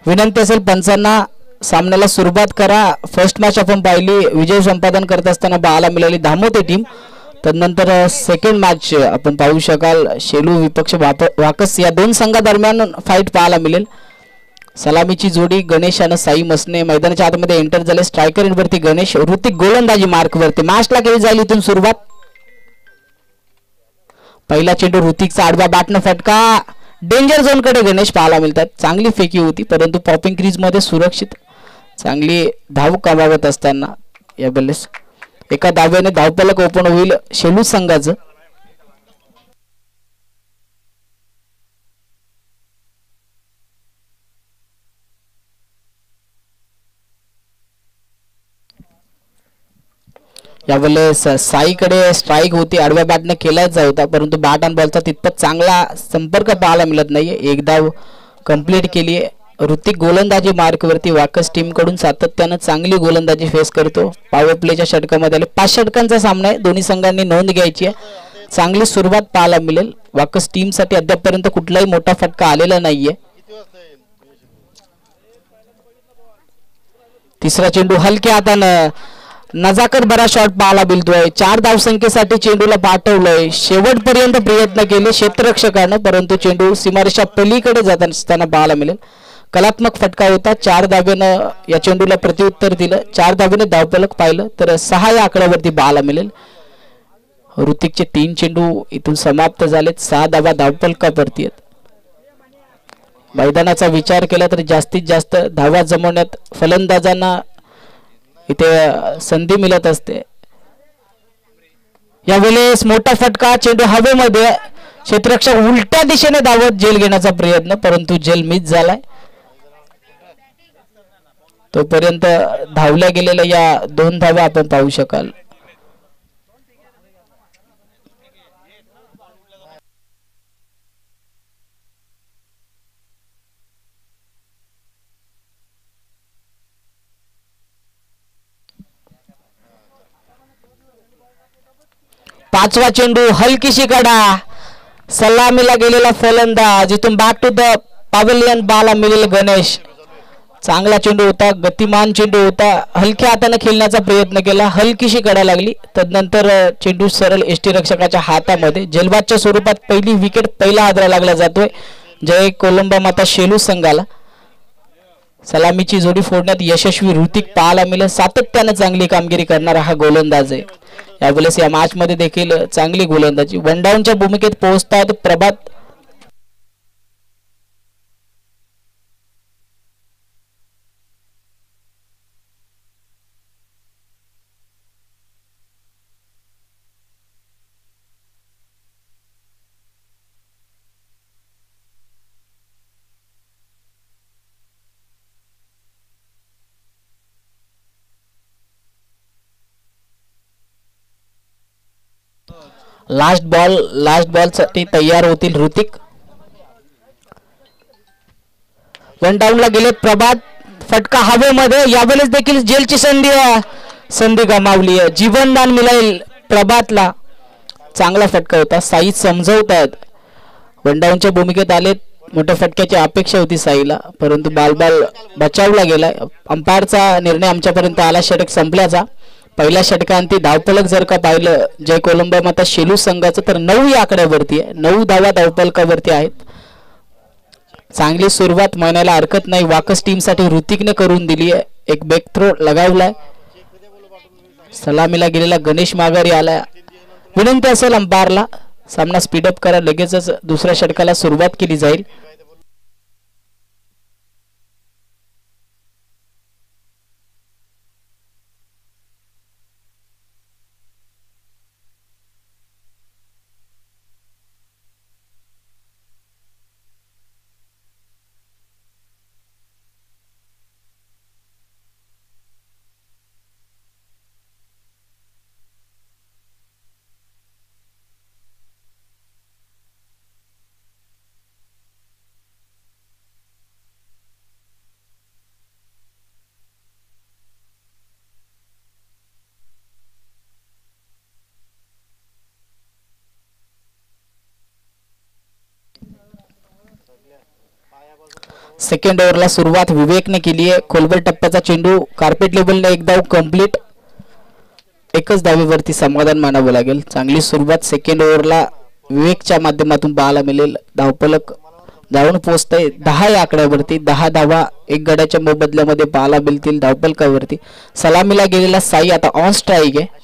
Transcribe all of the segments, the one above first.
विनंती असेल पंचांना सामन्याला सुरुवात करा. फर्स्ट मॅच आपण पाहिली, विजय संपादन करत असताना पाहायला मिळाली धामोते टीम. तदनंतर सेकंड मॅच आपण पाहू शकाल शेलू विपक्ष वाकस या दोन संघादरम्यान फाईट पाहायला मिळेल. सलामीची जोडी गणेश आणि साई मसने मैदानाच्या आतमध्ये एंटर झाले. स्ट्रायकर वरती गणेश, ऋतिक गोलंदाजी मार्क वरती. मॅचला केली जाईल इथून सुरुवात. पहिला चेंडू ऋतिकचा आडव्या बॅटनं फटका, डेंजर झोन कडे गणेश पाहायला मिळतात. चांगली फेकी होती परंतु पॉपिंग क्रीज मध्ये सुरक्षित चांगली धाव कमावत असताना यावेळेस एका धाव्याने धावफलक ओपन होईल शेलू संघाचं. यावेळेस साईकडे स्ट्राईक होती, आडव्या बॅटने केलाच होता परंतु बॅट आणि बॉलचा तितपत चांगला संपर्क पाहायला मिळत नाहीये. एक धाव कंप्लीट केली आहे. ऋतिक गोलंदाजी मार्कवरती वाकस टीम कडून सातत्यानं चांगली गोलंदाजी फेस करतो. पॉवर प्लेच्या षटकामध्ये आले. 5 षटकांचा सामना आहे, दोन्ही संघांनी नोंद घ्यायची आहे. चांगली सुरुवात पाहायला मिळेल. वाकस टीम साठी अद्यापपर्यंत कुठलाही मोठा फटका आलेला नाहीये. तिसरा चेंडू हलक्या हातानं नजाकत बरा शॉट पाहायला मिळतोय. 4 धावसंख्येसाठी चेंडूला पाठवलंय. शेवटपर्यंत प्रयत्न केले क्षेत्ररक्षकानं परंतु चेंडू सीमारेषा पलीकडे जात असताना पाहायला मिळेल. कलात्मक फटका होता. 4 धावेनं या चेंडूला प्रत्युत्तर दिलं. 4 धावेने धावफलक पाहिलं तर 6 या आकड्यावरती पाहायला मिळेल. ऋतिकचे 3 चेंडू इथून समाप्त झालेत. 6 धावा धावफलकावरती आहेत. मैदानाचा विचार केला तर जास्तीत जास्त धावा जमवण्यात फलंदाजांना इथे संधी मिळत असते. यावेळेस मोठा फटका, चेंडू हवेमध्ये, क्षेत्ररक्षक उलट्या दिशेने धावत झेल घेण्याचा प्रयत्न परंतु झेल मिस झालाय. तोपर्यंत धावल्या गेलेल्या या 2 धावा आपण पाहू शकाल. पाचवा चेंडू हलकीशी कडा, सलामीला गेलेला फलंदाज, इथून बॅक टू द पॅव्हिलियन बाला मिळेल गणेश. चांगला चेंडू होता, गतिमान चेंडू होता. हलक्या हाताने खेळण्याचा प्रयत्न केला, हलकीशी कडा लागली. तदनंतर चेंडू सरळ एसटी रक्षकाच्या हातामध्ये. जलबादच्या स्वरूपात पहिली विकेट पहिला हादरा लागला जातोय जय कोलंबा माता शेलू संघाला. सलामीची जोडी फोडण्यात यशस्वी ऋतिक पाहायला मिळेल. सातत्याने चांगली कामगिरी करणारा हा गोलंदाज आहे. यावेळेस या मॅच मध्ये देखील चांगली गोलंदाजी. वन डाऊनच्या भूमिकेत पोहोचतात प्रभात. लास्ट बॉल साठी तयार होतील ऋतिक. वन डाऊन ला गेले प्रभात. फटका हवेमध्ये. यावेळेस देखील जेलची संधी गमावली आहे. जीवनदान मिळेल प्रभातला. चांगला फटका होता. साई समजवतात. वन डाऊनच्या भूमिकेत आले. मोठ्या फटक्याची अपेक्षा होती साईला परंतु बाल बचावला गेलाय. अंपायरचा निर्णय आमच्यापर्यंत आला षटक संपल्याचा. पहिल्या षटकांती धावफलक जर का पाहिलं जय कोलंबा माता शेलू संघाचं तर 9 या आकड्यावरती आहे. 9 धावा धावफलकावरती आहेत. चांगली सुरुवात म्हणायला हरकत नाही. वाकस टीम साठी ऋतिकने करून दिली आहे. एक बॅक थ्रो लगावलाय. सलामीला गेलेला गणेश माघारी आलाय. विनंती असेल अंपायरला सामना स्पीडअप करा. लगेचच दुसऱ्या षटकाला सुरुवात केली जाईल. सेकंड ओव्हरला सुरुवात विवेकने केली आहे. खोलवर टप्प्याचा चेंडू कार्पेट लेवलने एक धाव कंप्लीट. एकच धावेवरती समाधान मानावं लागेल. चांगली सुरुवात सेकंड ओव्हरला विवेकच्या माध्यमातून पाहायला मिळेल. धावफलक जाऊन पोहोचतंय 10 या आकड्यावरती. 10 धावा एक गड्याच्या मोबदल्यामध्ये पाहायला मिळतील धावफलकावरती. सलामीला गेलेला साई आता ऑन स्ट्राईक आहे.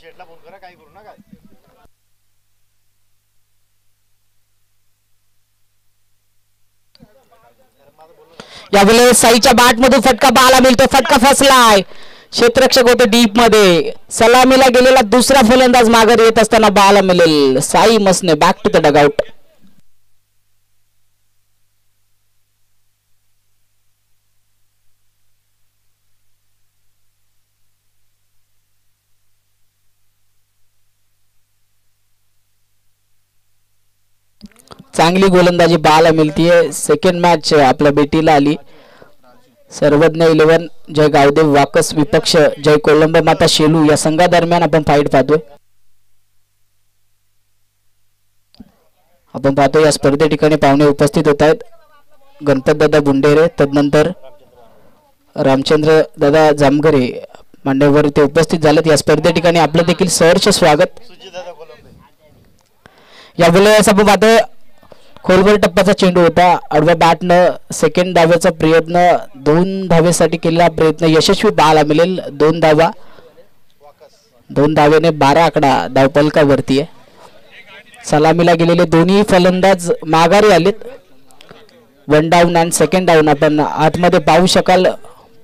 यावेळेस साईच्या बॅट मधून फटका पाहायला मिळतो. फटका फसलाय. क्षेत्ररक्षक होते डीप मध्ये. सलामीला गेलेला दुसरा फलंदाज माघारी येत असताना पाहायला मिळेल. साई मसने बॅक टू द डगआउट. चांगली गोलंदाजी पाहायला मिळतीये. सेकंड मॅच आपल्या बेटीला आली. सर्वज्ञ 11 जय गावदेव वाकस विपक्ष जय कोलंबो माता शेलू या संघादरम्यान आपण फाईट पाहतोय. आपण पाहतो या स्पर्धे ठिकाणी पाहुणे उपस्थित होत आहेत. गणपत दादा बुंडेरे, तदनंतर रामचंद्र दादा जामगरे मांडवर ते उपस्थित झालेत. या स्पर्धे ठिकाणी आपलं देखील सहर्ष स्वागत. यावेळेस आपण पाहतोय खोलवर टप्प्याचा चेंडू होता. आडव्या बॅटनं सेकंड धावेचा प्रयत्न, 2 धावेसाठी केलेला प्रयत्न यशस्वी पाहायला मिळेल. 2 धावा, 2 धावेने 12 आकडा धावफलकावरती आहे. सलामीला गेलेले दोन्ही फलंदाज माघारी आलेत. 1 डाऊन अँड सेकंड डाऊन आपण आतमध्ये पाहू शकाल.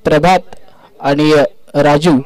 प्रभात आणि राजू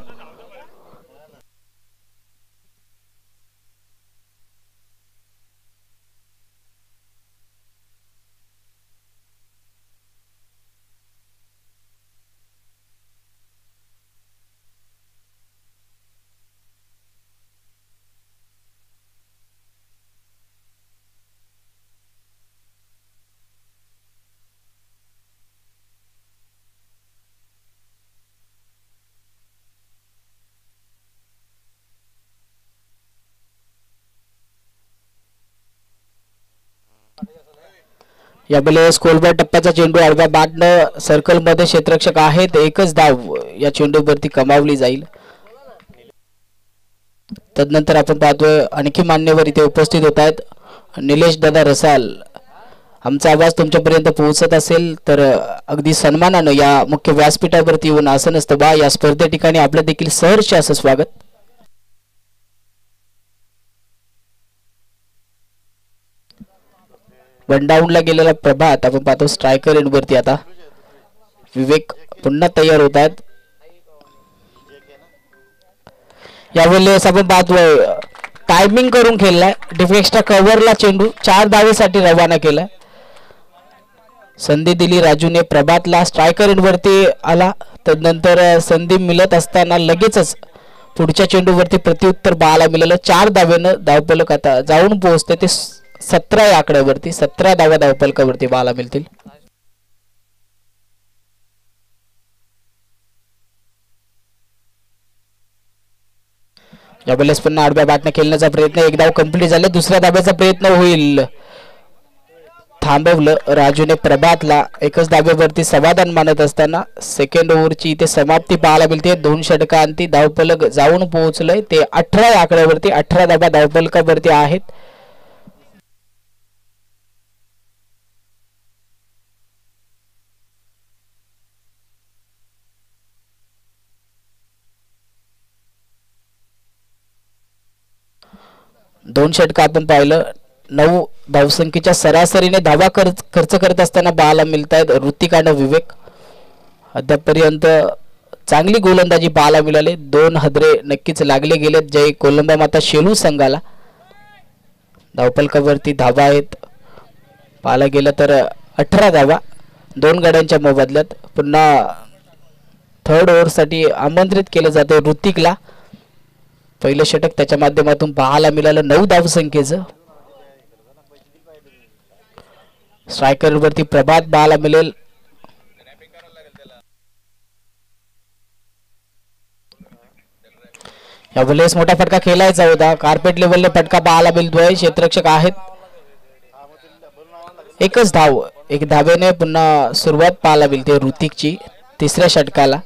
यावेळेस खोलवर टप्प्याचा चेंडू आडव्या बॅटनं सर्कल मध्ये क्षेत्ररक्षक आहेत. एकच धाव या चेंडूवरती कमावली जाईल. तदनंतर आपण पाहतोय आणखी मान्यवर इथे उपस्थित होत आहेत. निलेश दादा रसाल, आमचा आवाज तुमच्यापर्यंत पोहोचत असेल तर अगदी सन्मानानं या मुख्य व्यासपीठावरती येऊन आसन असतं बा. या स्पर्धे ठिकाणी आपलं देखील सहर्ष असं स्वागत. वन डाऊनला गेलेला प्रभात आपण पाहतो स्ट्रायकर एंड वरती. आता विवेक पुन्हा तयार होत आहेत. यावेळेस आपण पाहतोय टायमिंग करून खेळलाय. डिफेक्सच्या कव्हरला चेंडू 4 धावेसाठी रवाना केलाय. संधी दिली राजूने प्रभातला. स्ट्रायकर एंड वरती आला. तदनंतर संधी मिळत असताना लगेचच पुढच्या चेंडूवरती प्रत्युत्तर पाहायला मिळालं. 4 धावेनं धावफलक आता जाऊन पोहोचते ते 17 या आकड्यावरती. 17 धावा धावफलकावरती पाहायला मिळतील. यावेळेस पुन्हा आडव्या बॅटने खेळण्याचा प्रयत्न. एक धाव कंप्लीट झाले. दुसऱ्या धाब्याचा प्रयत्न होईल. थांबवलं राजूने प्रभातला. एकच धाब्यावरती समाधान मानत असताना सेकंड ओव्हरची इथे समाप्ती पाहायला मिळते. 2 षटकांती धावफलक जाऊन पोहोचलंय ते 18 या आकड्यावरती. 18 धाबा धावफलकावरती आहेत. दोन षटक आपण पाहिलं. 9 धावसंख्येच्या सरासरीने धावा खर्च करत असताना पाहायला मिळत आहेत ऋतिक आणि विवेक. अद्यापर्यंत चांगली गोलंदाजी पाहायला मिळाली. 2 हदरे नक्कीच लागले गेलेत जय कोलंबो माता शेलू संघाला. धावफलकावरती धावा आहेत पाहायला गेलं तर 18 धावा 2 गड्यांच्या मोबदल्यात. पुन्हा थर्ड ओव्हर साठी आमंत्रित केले जाते ऋतिकला. पहिलं षटक त्याच्या माध्यमातून पाहायला मिळालं 9 धावसंख्येचं. स्ट्रायकर वरती प्रभात पाहायला मिळेल. यावेळेस मोठा फटका खेळायचा होता. कार्पेट लेवलने फटका पाहायला मिळतोय. क्षेत्ररक्षक आहेत. एकच धाव, एक धावेने पुन्हा सुरुवात पाहायला मिळते ऋतिकची तिसऱ्या षटकाला.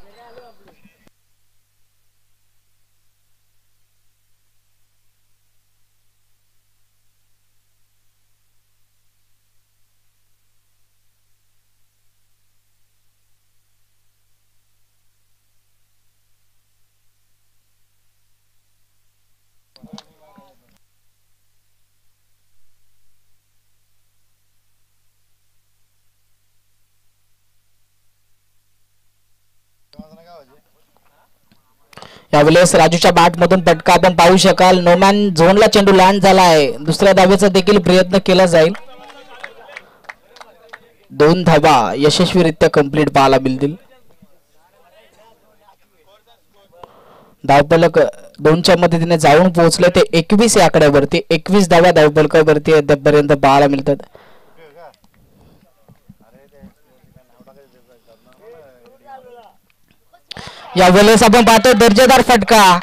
यावेळेस राजूच्या बॅट मधून फटका आपण पाहू शकाल. नोमॅन झोनला चेंडू लँड झाला आहे. दुसऱ्या धावेचा देखील प्रयत्न केला जाईल. 2 धावा यशस्वीरित्या कंप्लीट पाहायला मिळतील. धावफलक 2च्या मदतीने जाऊन पोहोचले ते 21 या आकड्यावरती. 21 धावा धावफलकावरती अद्यापपर्यंत पाहायला मिळतात. यावेळेस आपण पाहतो दर्जेदार फटका.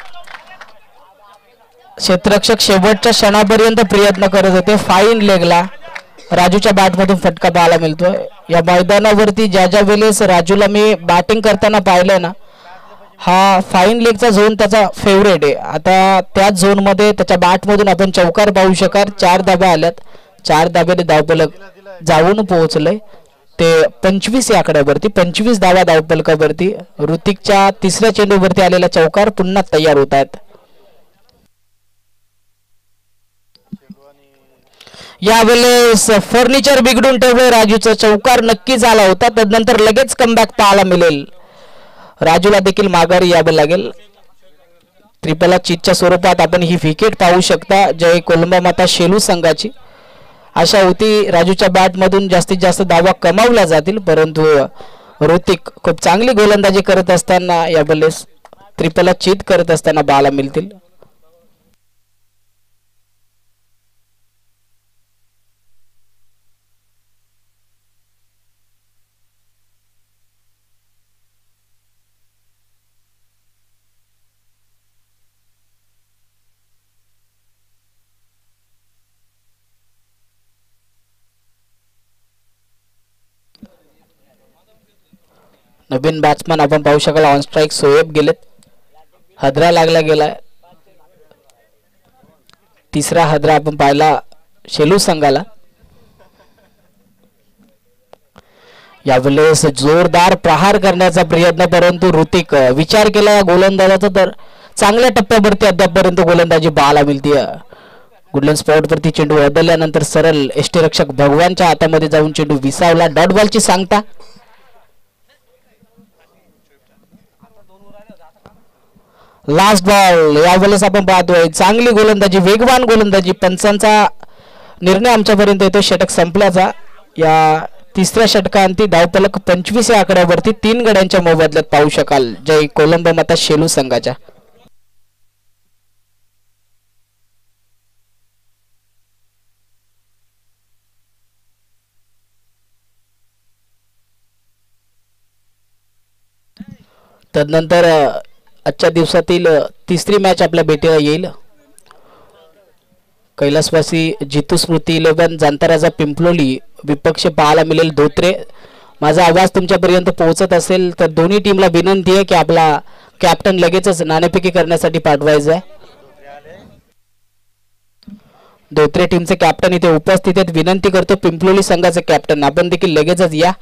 क्षेत्ररक्षक शेवटच्या क्षणापर्यंत प्रयत्न करत होते. फाईन लेगला राजूच्या बॅटमधून फटका पाहायला मिळतोय. या मैदानावरती ज्या वेळेस राजूला मी बॅटिंग करताना पाहिलं ना, हा फाईन लेगचा झोन त्याचा फेवरेट आहे. आता त्याच झोन मध्ये त्याच्या बॅटमधून आपण चौकार पाहू शकाल. 4 धाबा आल्यात. 4 धाब्याने धावफलक जाऊन पोहोचलंय ते 25 या आकड्यावरती. 25 धावा धावफलकावरती. ऋतिकच्या तिसऱ्या चेंडूवरती आलेला चौकार पुन्हा तयार होत आहेत. यावेळेस फर्निचर बिघडून ठेवले राजूचा चौकार नक्की झाला होता. त्यानंतर लगेच कमबॅक पाहायला मिळेल. राजूला देखील माघारी यावं लागेल. त्रिपला चीटच्या स्वरूपात आपण ही विकेट पाहू शकता. जय कोलंबा माता शेलू संघाची. आशा होती राजूच्या बॅट मधून जास्तीत जास्त धावा कमावल्या जातील, परंतु ऋतिक खूप चांगली गोलंदाजी करत असताना यावेळेस त्रिपला चीट करत असताना पाहायला मिळतील. नवीन बॅट्समन आपण पाहू शकाल. ऑन स्ट्राइक सोएब गेलेत. हदरा लागला गेलाय. तिसरा हदरा आपण पाहिला शेलू संघाला. यावेळेस जोरदार प्रहार करण्याचा प्रयत्न, परंतु ऋतिक विचार केला या गोलंदाजाचा तर चांगल्या टप्प्यावरती अद्यापपर्यंत गोलंदाजी पाहायला मिळते. गुडलंड स्पॉट वरती चेंडू बदलल्यानंतर सरळ यष्टीरक्षक भगवानच्या हातामध्ये जाऊन चेंडू विसावला. डॉट बॉलची सांगता. Last ball. यावेळेस आपण पाहतोय चांगली गोलंदाजी, वेगवान गोलंदाजी. पंचांचा निर्णय आमच्यापर्यंत येतो षटक संपल्याचा. या तिसऱ्या षटकांती धावफलक 25 या आकड्यावरती 3 गड्यांच्या मोबदल्यात पाहू शकाल जय कोलंबो माता शेलू संघाच्या. तदनंतर आजच्या दिवसातील तिसरी मॅच आपल्या भेटीला येईल. कैलासवासी जितू स्मृती 11 जांताराजा पिंपलोली विपक्ष पाहायला मिळेल धोत्रे. माझा आवाज तुमच्यापर्यंत पोहोचत असेल तर दोन्ही टीमला विनंती आहे की आपला कॅप्टन लगेचच नाणेफेकी करण्यासाठी पाठवायचा आहे. धोत्रे टीमचे कॅप्टन इथे उपस्थित आहेत. विनंती करतो पिंपलोली संघाचे कॅप्टन आपण देखील लगेचच या.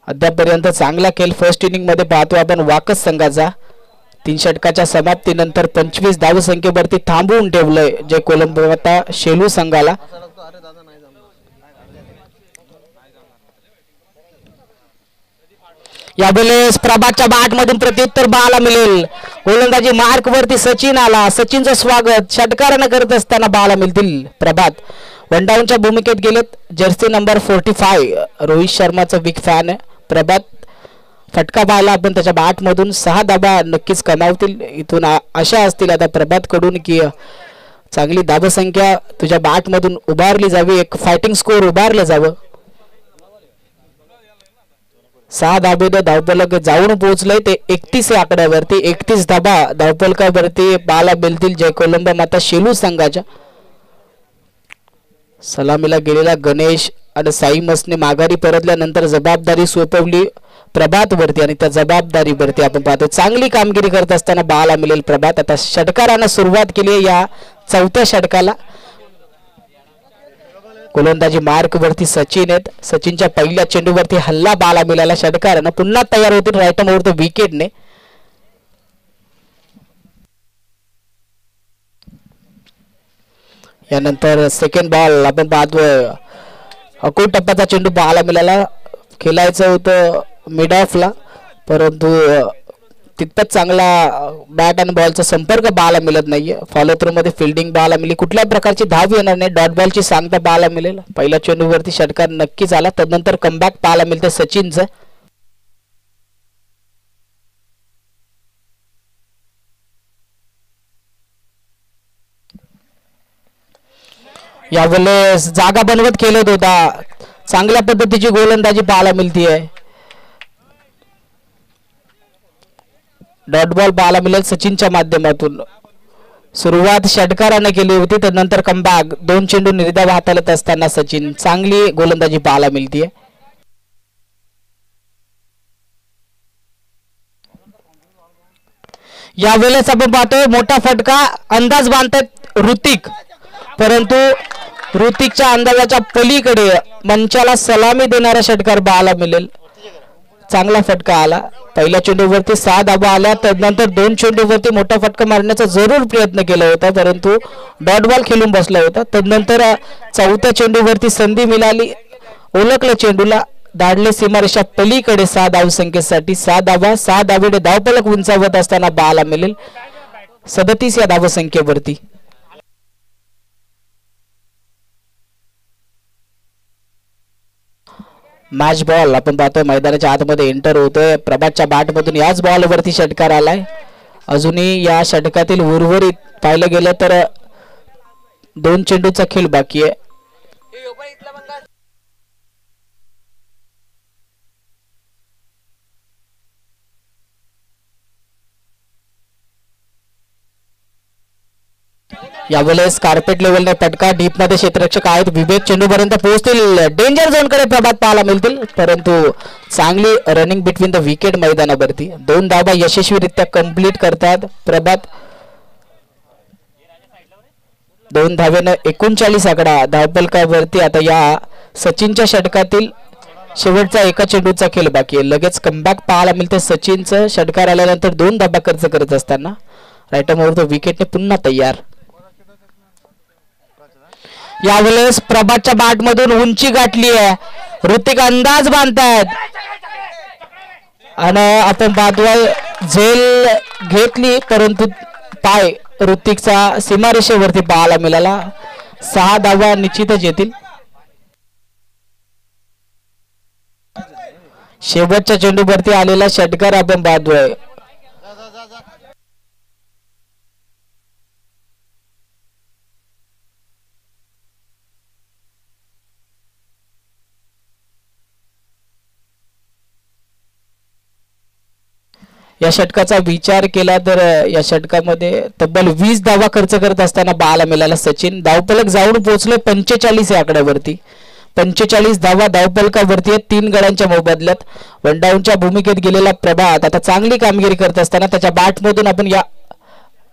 अद्यापपर्यंत चांगला खेळ फर्स्ट इनिंग मध्ये पाहतो आपण वाकस संघाचा. 3 षटकाच्या समाप्तीनंतर 25 धावसंख्येवरती थांबवून ठेवलंय जय कोलंबो माता शेलू संघाला. यावेळेस प्रभातच्या बॅट मधून प्रत्युत्तर पाहायला मिळेल. गोलंदाजी मार्क वरती सचिन आला. सचिनचं स्वागत षटकारानं करत असताना पाहायला मिळतील प्रभात. वन डाऊनच्या भूमिकेत गेलेत. जर्सी नंबर 45 रोहित शर्माचं बिग फॅन आहे प्रभात. फटका पाहिला आपण त्याच्या बॅट मधून 6 धाबा नक्कीच कमावतील. इथून आशा असतील आता प्रभात कडून की चांगली धावसंख्या तुझ्या बॅट मधून उभारली जावी, एक फायटिंग स्कोर उभारलं जावं. 6 धाबेने धावफलक जाऊन पोहोचले ते 31 या आकड्यावरती. 31 धाबा धावफलकावरती पाहायला मिळतील जय कोलंबा माता शेलू संघाच्या. सलामीला गेलेला गणेश आणि साई मसने माघारी परतल्यानंतर जबाबदारी सोपवली प्रभात वरती आणि त्या जबाबदारीवरती आपण पाहतो चांगली कामगिरी करत असताना पाहायला मिळेल प्रभात. आता षटकारानं सुरुवात केली या चौथ्या षटकाला. गोलंदाजी मार्क वरती सचिन आहेत. सचिनच्या पहिल्या चेंडूवरती हल्ला पाहायला मिळाला षटकारानं. पुन्हा तयार होतील राईट मोर विकेटने. यानंतर सेकंड बॉल आपण पाहतोय. अकोट टप्प्याचा चेंडू पाहायला मिळाला. खेळायचं होतं मिड ऑफला परंतु तितपत चांगला बॅट आणि बॉलचा संपर्क पाहायला मिळत नाहीये. फॉलो थ्रू मध्ये फिल्डिंग पाहायला मिळेल. कुठल्या प्रकारची धाव येणार नाही. डॉट बॉलची सांगता पाहायला मिळेल. पहिल्या चेंडूवरती षटकार नक्कीच आला. तदनंतर कमबॅक पाहायला मिळते सचिनचं. यावेळेस जागा बनवत खेळत होता. चांगल्या पद्धतीची गोलंदाजी पाहायला मिळतीये. डॉट बॉल पाहायला मिळेल सचिनच्या माध्यमातून. सुरुवात षटकाराने केली होती त्यानंतर कमबॅक. 2 चेंडू निर्धाव हाताळत असताना सचिन चांगली गोलंदाजी पाहायला मिळतीये. यावेळेस आपण पाहतोय मोठा फटका अंदाज बांधतात ऋतिक परंतु ऋतिकच्या अंदाजाच्या पलीकडे मंचाला सलामी देणारा षटकार पाहायला मिळेल. चांगला फटका आला. पहिल्या चेंडूवरती 6 धावा आल्या. त्यानंतर 2 चेंडूवरती मोठा फटका मारण्याचा जरूर प्रयत्न केला होता परंतु डॉट बॉल खेळून बसला होता. त्यानंतर चौथ्या चेंडूवरती संधी मिळाली. ओळखलं चेंडूला दाडले सीमारेषा पलीकडे 6 धावसंख्येसाठी. 6 धावा 6 धावेने धावफलक उंचावत असताना पाहायला मिळेल 37 या धावसंख्येवरती. मॅच बॉल आपण पाहतोय मैदानाच्या आतमध्ये एंटर होतोय. प्रभातच्या बॅटमधून याच बॉलवरती षटकार आलाय. अजूनही या षटकातील उर्वरित पाहिलं गेलं तर 2 चेंडूचा खेळ बाकी आहे. यावेळेस कार्पेट लेवलने फटका. डीप मध्ये क्षेत्ररक्षक आहेत. विवेक चेंडूपर्यंत पोहोचतील. डेंजर झोन कडे प्रभात पाहायला मिळतील परंतु चांगली रनिंग बिटवीन द विकेट मैदानावरती. 2 धावा यशस्वीरित्या कंप्लीट करतात प्रभात. 2 धावेनं 39 आकडा धावफलकावरती. आता या सचिनच्या षटकातील शेवटचा एका चेंडूचा खेळ बाकी आहे. लगेच कमबॅक पाहायला मिळते सचिनचं. षटकार आल्यानंतर 2 धाबा खर्च करत असताना राईट मोर विकेटने पुन्हा तयार. यावेळेस प्रभातच्या बॅट मधून उंची गाठली आहे. ऋतिक अंदाज बांधतायत आणि आपण पाहतोय झेल घेतली परंतु पाय ऋतिकचा सीमारेषेवरती पाहायला मिळाला. 6 धावा निश्चितच येतील. शेवटच्या चेंडूवरती आलेला षटकार आपण पाहतोय. या षटकाचा विचार केला तर या षटकामध्ये तब्बल 20 धावा खर्च करत असताना पाहायला मिळाला सचिन. धावफलक जाऊन पोहोचले 45 या आकड्यावरती. 45 धावा धावफलकावरती आहेत 3 गड्यांच्या मोबदल्यात. वन डाऊनच्या भूमिकेत गेलेला प्रभात आता चांगली कामगिरी करत असताना त्याच्या बॅटमधून आपण या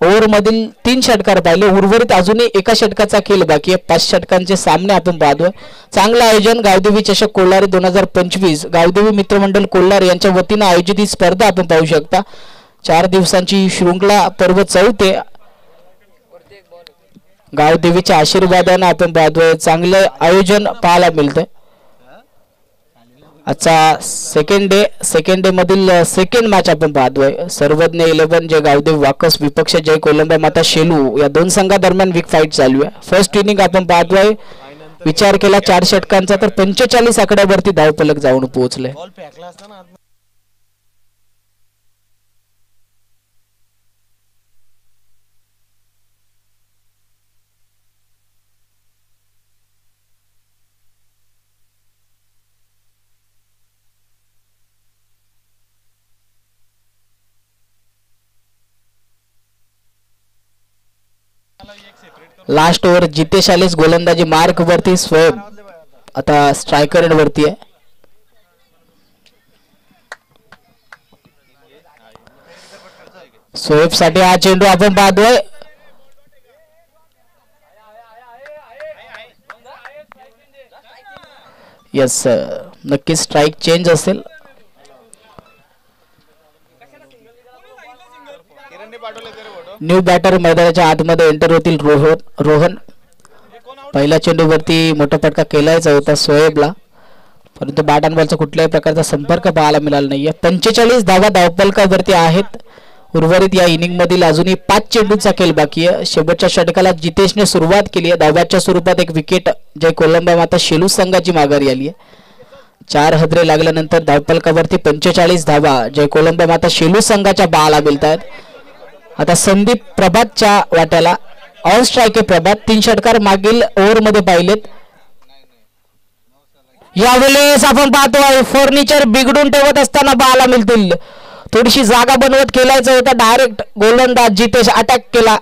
ओव्हर मधील 3 षटकार पाहिले. उर्वरित अजूनही एका षटकाचा खेळ बाकी आहे. 5 षटकांचे सामने आपण पाहतोय. चांगलं आयोजन गावदेवी चषक कोल्हारी 2025 गावदेवी मित्रमंडळ कोल्हारी यांच्या वतीने आयोजित ही स्पर्धा आपण पाहू शकता. 4 दिवसांची श्रृंखला पर्व 4थे गावदेवीच्या आशीर्वादाने आपण पाहतोय. चांगले आयोजन पाहायला मिळते. आजचा सेकंड डे मधील सेकंड मॅच आपण पाहतोय. सर्वज्ञ 11 जय गावदेव वाकस विपक्ष जय कोलंबा माता शेलू या 2 संघादरम्यान वीक फाईट चालू आहे. फर्स्ट इनिंग आपण पाहतोय. विचार केला 4 षटकांचा तर 45 आकड्यावरती धावफलक जाऊन पोहोचले. लास्ट ओव्हर जितेश आलेच गोलंदाजी मार्क वरती. स्वयं आता स्ट्रायकर वरती आहे. सोएब साठी हा चेंडू आपण पाहतोय. यस नक्कीच स्ट्राइक चेंज असेल. न्यू बॅटर मैदानाच्या आतमध्ये एंटर होतील. रोहन पहिल्या चेंडूवरती मोठा फटका केलाच होता सोएबला, परंतु बॅट अँड बॉलचा कुठल्याही प्रकारचा संपर्क पाहायला मिळाला नाहीये. 45 धावा धावफलकावरती आहेत. उर्वरित या इनिंग मधील अजूनही 5 चेंडूंचा खेळ बाकी आहे. शेवटच्या षटकाला जितेशने सुरुवात केली आहे. धावाच्या स्वरूपात एक विकेट जय कोलंबा माता शेलू संघाची माघारी आली आहे. 4 हजरे लागल्यानंतर धावफलकावरती 45 धावा जय कोलंबा माता शेलू संघाच्या बाळाला मिळतात. आता संदीप प्रभातच्या वाट्याला ऑन स्ट्राइक आहे. प्रभात 3 षटकार मागील ओव्हर मध्ये पाहिलेत. यावेळेस आपण पाहतोय फर्निचर बिघडून ठेवत असताना बाळाला मिळतील. थोडीशी जागा बनवत खेळायचं होतं. डायरेक्ट गोलंदाज जितेश अटॅक केला.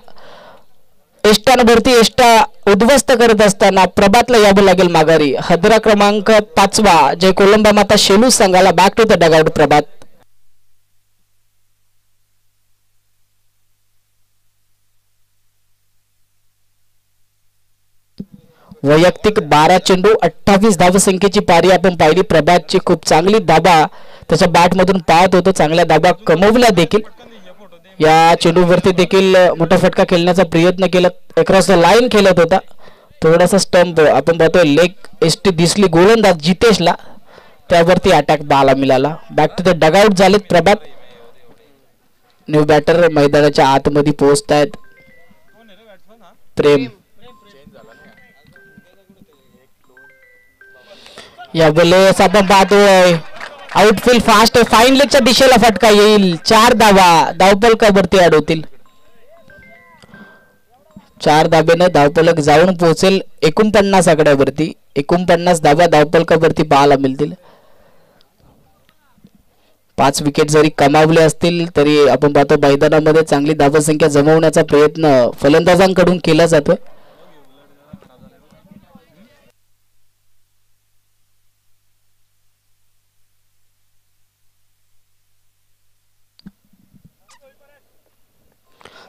एष्टांवरती एष्टा उद्ध्वस्त करत असताना प्रभातला यावं लागेल माघारी. हदरा क्रमांक 5 जय कोलंबा माता शेलू संघाला बॅक टू द डगआउट. प्रभात वैयक्तिक 12 चेंडू 28 धावसंख्येची पारी आपण पाहिली. प्रभातची खूप चांगली धाबा त्याच्या बॅट मधून पाहत होतो. चांगल्या धाबा कमवल्या देखील. या चेंडूवरती देखील मोठा फटका खेळण्याचा प्रयत्न केला. अक्रॉस द लाईन खेळत होता. थोडासा स्टंप आपण पाहतोय लेग एसटी दिसली गोलंदाज जितेशला, त्यावरती अटॅक बाला मिळाला. बॅक टू द डगआउट झालेत प्रभात. न्यू बॅटर मैदानाच्या आतमध्ये पोहोचतायत. प्रेम यावेळेस आपण पाहतोय आउटफील्ड फास्ट फाईन लेगच्या दिशेला फटका येईल. 4 धावा धावफलकावरती अडवतील. 4 धाब्याने धावफलक जाऊन पोहोचेल 49 आकड्यावरती. 49 धावा धावफलकावरती पाहायला मिळतील. 5 विकेट जरी कमावले असतील तरी आपण पाहतो मैदानामध्ये चांगली धावसंख्या जमवण्याचा प्रयत्न फलंदाजांकडून केला जातोय.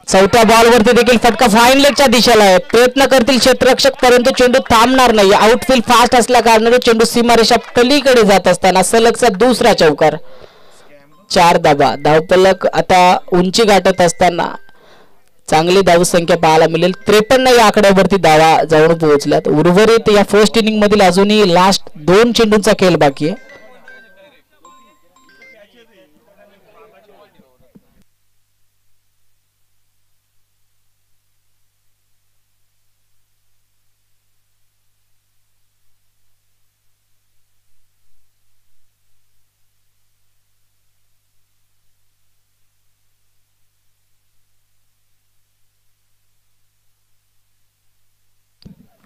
चौथ्या बॉलवरती देखील फटका फाईन लेगच्या दिशेला आहे. प्रयत्न करतील क्षेत्ररक्षक परंतु चेंडू थांबणार नाही. आउटफील्ड फास्ट असल्या कारणाने चेंडू सीमारेषा पलीकडे जात असताना सलगचा दुसरा चौकार. 4 धावा धावफलक आता उंची गाठत असताना चांगली धावसंख्या पाहायला मिळेल. 53 या आकड्यावरती धावा जाऊन पोहोचल्यात. उर्वरित या फर्स्ट इनिंग मधील अजूनही लास्ट 2 चेंडूंचा खेळ बाकी आहे.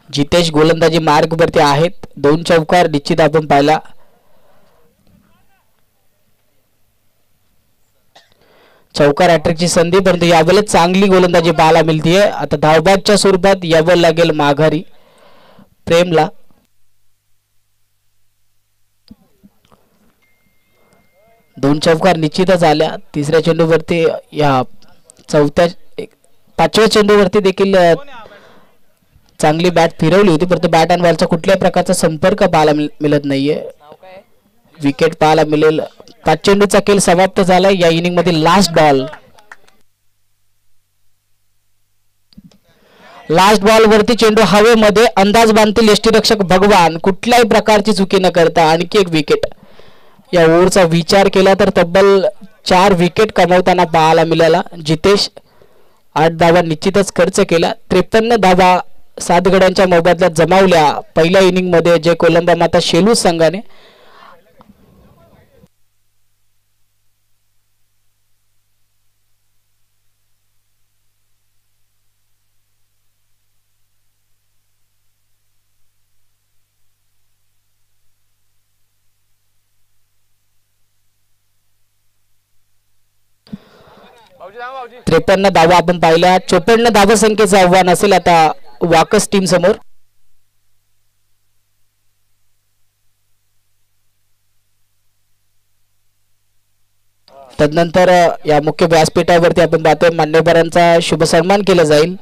जितेश गोलंदाजी मार्ग वरती आहेत. 2 चौकार निश्चित आपण पाहिला. चौकार हॅट्रिकची संधी परंतु यावेळेस चांगली गोलंदाजी पाहायला मिळतीये. आता धावबादच्या स्वरूपात यावं लागेल माघारी प्रेमला. दोन चौकार निश्चितच आल्या. तिसऱ्या चेंडूवरती या 5व्या चेंडूवरती देखील चांगली बॅट फिरवली होती परंतु बॅट अँड बॉलचा कुठल्याही प्रकारचा संपर्क पाहायला मिळत नाहीये. विकेट पाहायला मिळेल. 5 चेंडूचा खेळ समाप्त झाला. या इनिंग मध्ये लास्ट बॉल वरती चेंडू हवेमध्ये अंदाज बांधतील यष्टीरक्षक भगवान. कुठल्याही प्रकारची चुकी न करता आणखी एक विकेट. या ओव्हरचा विचार केला तर तब्बल 4 विकेट कमावताना पाहायला मिळाला. जितेश 8 धावा निश्चितच खर्च केला. 53 धावा 7 गड्यांच्या मोबदल्यात जमावल्या पहिल्या इनिंग मध्ये जय कोलंबा माता शेलू संघाने. 53 धावा आपण पाहिल्या. 54 धावा संख्येचं आव्हान असेल आता वाकस टीम समोर. तदनंतर या मुख्य व्यासपीठावरती आपण पाहतोय मान्यवरांचा शुभ सन्मान केला जाईल.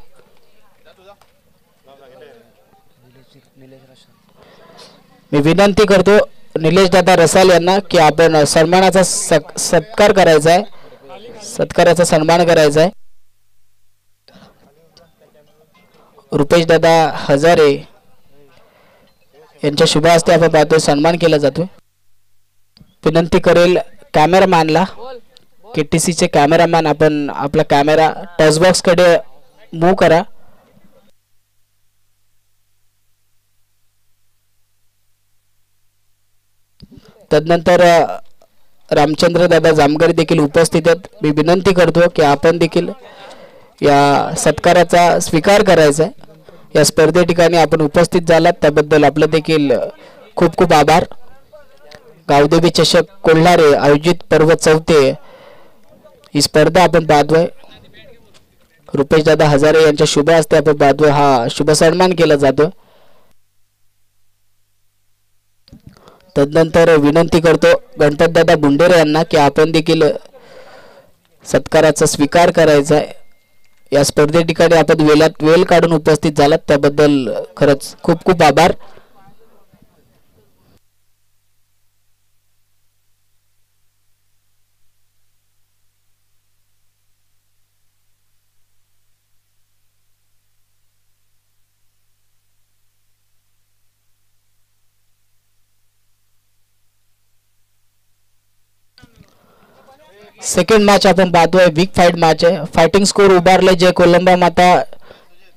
मी विनंती करतो निलेश दादा रसाल यांना की आपण सन्मानाचा सत्कार करायचा आहे, सत्काराचा सन्मान करायचा आहे. रुपेश दादा हजारे यांच्या शुभ हस्ते आपण पाहतोय सन्मान केला जातोय. विनंती करेल कॅमेरामॅनला, KTC चे कॅमेरामॅन, आपण आपला कॅमेरा टच बॉक्स कडे मूव्ह करा. तदनंतर रामचंद्र दादा जामगर देखील उपस्थित आहेत. मी विनंती करतो की आपण देखील या सत्काराचा स्वीकार करायचा आहे. या स्पर्धे ठिकाणी आपण उपस्थित झालात त्याबद्दल आपलं देखील खूप खूप आभार. गावदेवी चषक कोल्हारे आयोजित पर्व 4 ही स्पर्धा आपण पाहतोय. रुपेश दादा हजारे यांच्या शुभ हस्ते आपण पाहतोय हा शुभ सन्मान केला जातो. तदनंतर विनंती करतो गणपत दादा बुंडेरे यांना की आपण देखील सत्काराचा स्वीकार करायचा आहे. या स्पर्धे ठिकाणी आपण वेळात वेळ काढून उपस्थित झालात त्याबद्दल खरंच खूप खूप आभार. सेकंड मॅच आपण पाहतोय वीक फाईट मॅच आहे. फायटिंग स्कोर उभारले जय कोलंबा माता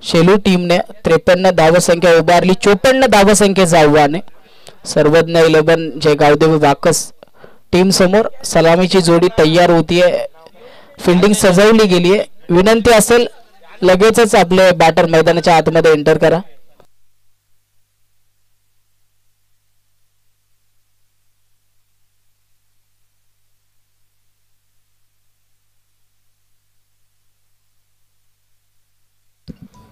शेलू टीमने 53 धावा संख्या उभारली. 54 धावा संख्येचं आव्हान आहे. सर्वज्ञ 11 जय गावदेवी वाकस टीम समोर सलामीची जोडी तयार होतीये. फिल्डिंग सजवली गेली आहे. विनंती असेल लगेचच आपले बॅटर मैदानाच्या आतमध्ये एंटर करा.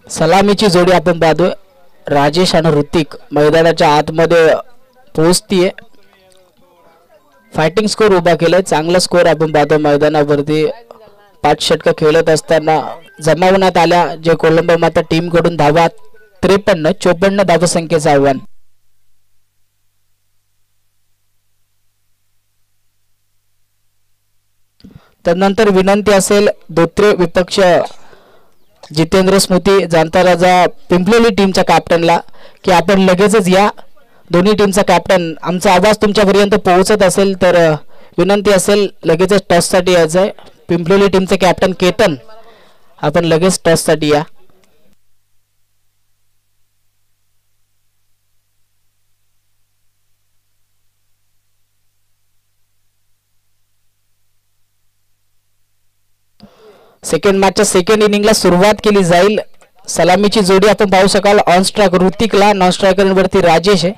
सलामीची जोडी आपण पाहतोय राजेश आणि ऋतिक मैदानाच्या आतमध्ये पोहोचतीये. फायटिंग स्कोर उभा केलाय. चांगला स्कोर आपण पाहतो मैदानावरती. 5 षटक खेळत असताना जमावण्यात आल्या जे कोलंबो माता टीम कडून धावा 53. 54 धावा संख्येचं आव्हान. त्यानंतर विनंती असेल धोत्रे विपक्ष जितेंद्र स्मृती जाणता राजा पिंपलोली टीमच्या कॅप्टनला की आपण लगेचच या. दोन्ही टीमचा कॅप्टन आमचा आवाज तुमच्यापर्यंत पोहोचत असेल तर विनंती असेल लगेचच टॉससाठी यायचं आहे. पिंपलोली टीमचे कॅप्टन केतन आपण लगेच टॉससाठी या. सेकंड मॅचच्या सेकंड इनिंगला सुरुवात केली जाईल. सलामीची जोडी आपण पाहू शकाल. ऑन स्ट्राइक ऋतिकला, नॉन स्ट्रायकर वरती राजेश आहे.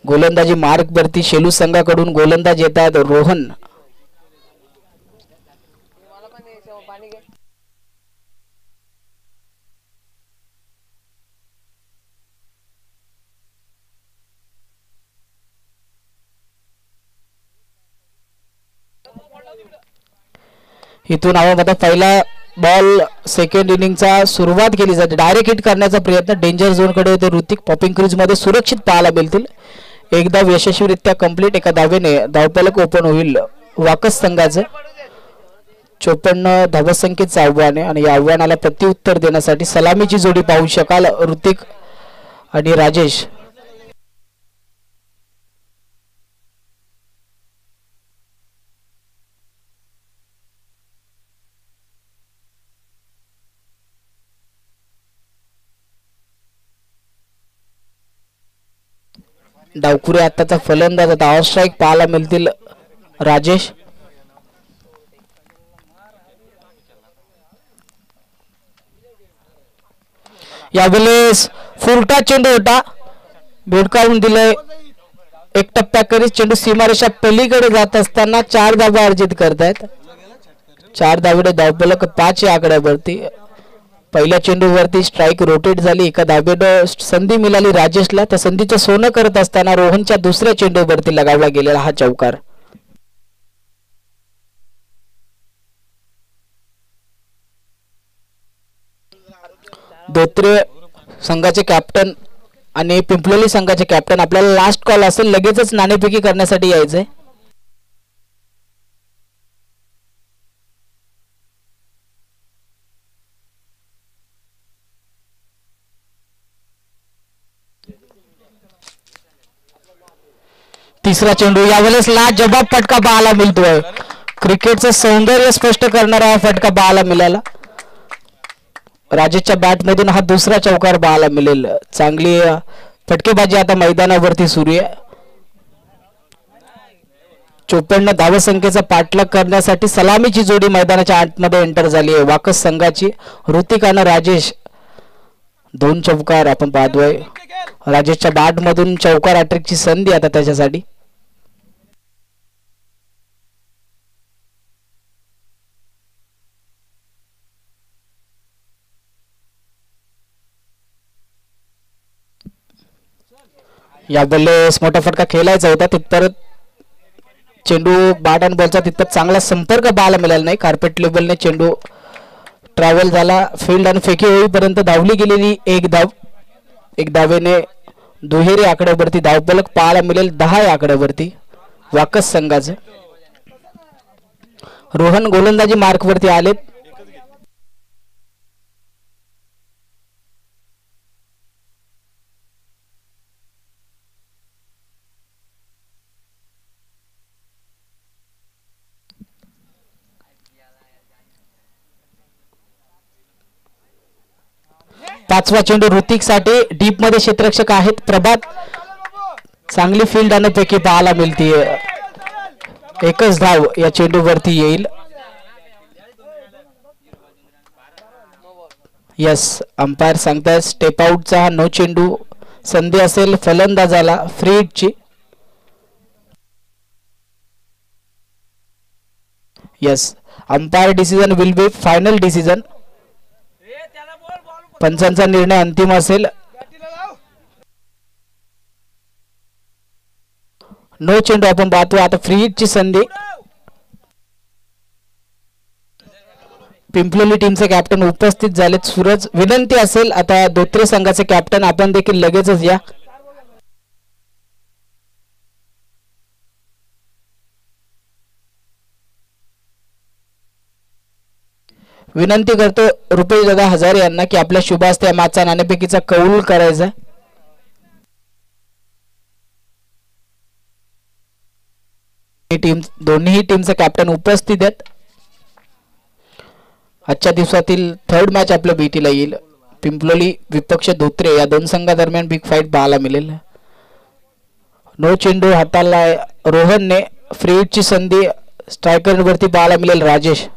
गोलंदाजी मार्ग वरती शेलू संघाकडून गोलंदाज येतात रोहन. इथून आपण आता पहिला बॉल सेकंड इनिंगचा सुरुवात केली जाते. डायरेक्ट हिट करण्याचा प्रयत्न डेंजर झोन कडे होते ऋतिक. पॉपिंग क्रीज मध्ये सुरक्षित पाहायला मिळतील. एकदा यशस्वीरित्या कंप्लीट एका धावेने धावफलक ओपन होईल वाकस संघाचे. 54 धावसंख्येचं आव्हान आहे आणि या आव्हानाला प्रत्युत्तर देण्यासाठी सलामीची जोडी पाहू शकाल ऋतिक आणि राजेश. डावखुरे आताचा फलंदाज आता ऑन स्ट्राइक पाहायला मिळतील राजेश. यावेळेस फुरटा चेंडू होता भेटकावून दिले एक टप्प्याखेरीज चेंडू सीमारेषा पलीकडे जात असताना 4 धावा अर्जित करतायत. 4 धावेने धावफलक 5 या आकड्यावरती. पहिल्या चेंडूवरती स्ट्राईक रोटेट झाली, एका धावेनं संधी मिळाली राजेशला. त्या संधीचं सोनं करत असताना रोहनच्या दुसऱ्या चेंडूवरती लगावला गेलेला हा चौकार. धोत्रे संघाचे कॅप्टन आणि पिंपलोली संघाचे कॅप्टन, आपल्याला लास्ट कॉल असेल, लगेचच नाणेफेकी करण्यासाठी यायचंय. तिसरा चेंडू, यावेळेस लाजबाब फटका पाहायला मिळतोय. क्रिकेटचं सौंदर्य स्पष्ट करणारा फटका पाहायला मिळाला. राजेशच्या बॅट मधून हा दुसरा चौकार पाहायला मिळेल. चांगली फटकेबाजी आता मैदानावरती सुरू आहे. 54 धावसंख्येचा पाठलाग करण्यासाठी सलामीची जोडी मैदानाच्या आतमध्ये एंटर झाली आहे. वाकस संघाची ऋतिक आणि राजेश 2 चौकार आपण पाहतोय. राजेशच्या बॅट मधून चौकार हॅट्रिकची संधी आता त्याच्यासाठी. यावेळेस मोठा फटका खेळायचा होता, तिथपर्यंत चेंडू बॅट आणि बॉलचा तिथपर्यंत चांगला संपर्क पाहायला मिळाला नाही. कार्पेट लेवलने चेंडू ट्रॅव्हल झाला. फील्ड आणि फेकी होईपर्यंत धावली गेलेली एक धाव. एक धावेने दुहेरी आकड्यावरती धावफलक पाहायला मिळेल 10 या आकड्यावरती वाकस संघाचे. रोहन गोलंदाजी मार्कवरती आलेत. पाचवा चेंडू ऋतिक साठी, डीप मध्ये क्षेत्ररक्षक आहेत प्रभात. चांगली फील्ड आणि पैकी पाहायला मिळते. एकच धाव या चेंडूवरती येईल. यस, अंपायर सांगताय स्टेप आउटचा हा नो चेंडू. संधी असेल फलंदाजाला फ्री हिटची. Yes, umpire decision will be final decision. पंचांचा निर्णय अंतिम असेल. नो चेंडू आपण पाहतो. आता फ्री हिटची संधी. पिंपलोली टीमचे कॅप्टन उपस्थित झालेत सूरज. विनंती असेल आता धोत्रे संघाचे कॅप्टन आपण देखील लगेचच या. विनंती करतो रुपेश दादा हजारे यांना की आपल्या शुभ हस्ते मॅचचा नाणेफेकीचा कौल करायचा. टीम दोन्ही टीमचे कॅप्टन उपस्थित आहेत. आजच्या दिवसातील थर्ड मॅच आपल्या बीटीला येईल. पिंपलोली विपक्ष धोत्रे या दोन संघादरम्यान बिग फाईट पाहायला मिळेल. नो चेंडू हाताला रोहनने. फ्री हिटची संधी स्ट्रायकर वरती पाहायला मिळेल राजेश.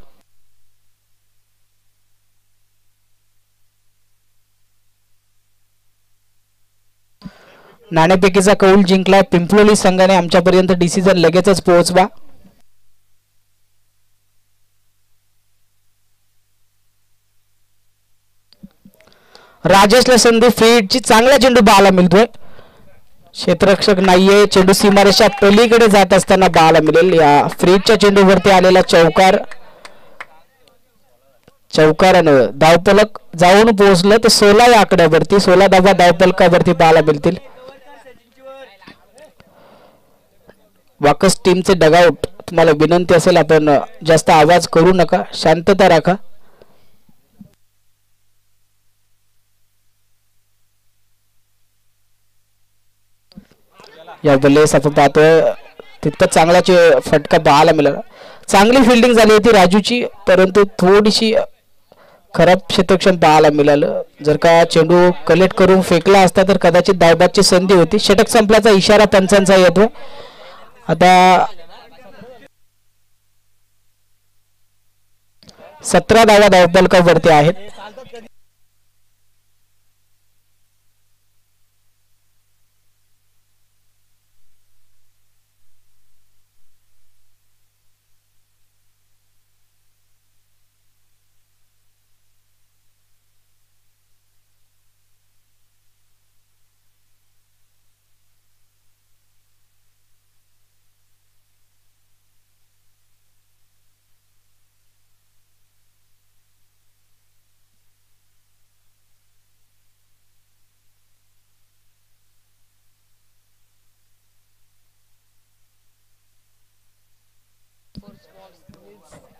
नाणेफेकीचा कौल जिंकला पिंपलोली संघाने. आमच्यापर्यंत डिसिजन लगेचच पोहोचवा. राजेशला संधी फ्री हिटची. चांगला चेंडू पाहायला मिळतोय. क्षेत्ररक्षक नाहीये. चेंडू सीमारेषा पलीकडे जात असताना पाहायला मिळेल. या फ्री हिटच्या चेंडूवरती आलेला चौकार. चौकारानं धावफलक जाऊन पोहोचलं तर 16 या आकड्यावरती. 16 धावा धावफलकावरती पाहायला मिळतील. वाकस टीमचे डगआउट, तुम्हाला विनंती असेल आपण जास्त आवाज करू नका, शांतता राखा. या बल्लेस आपण पाहतोय तितकं चांगला फटका पाहायला मिळाला. चांगली फिल्डिंग झाली होती राजूची, परंतु थोडीशी खराब क्षेत्ररक्षण पाहायला मिळालं. जर का चेंडू कलेक्ट करून फेकला असता तर कदाचित धावबादची संधी होती. षटक संपल्याचा इशारा पंचांचा येतो. आता 17 धावा धावफलकावरती आहेत.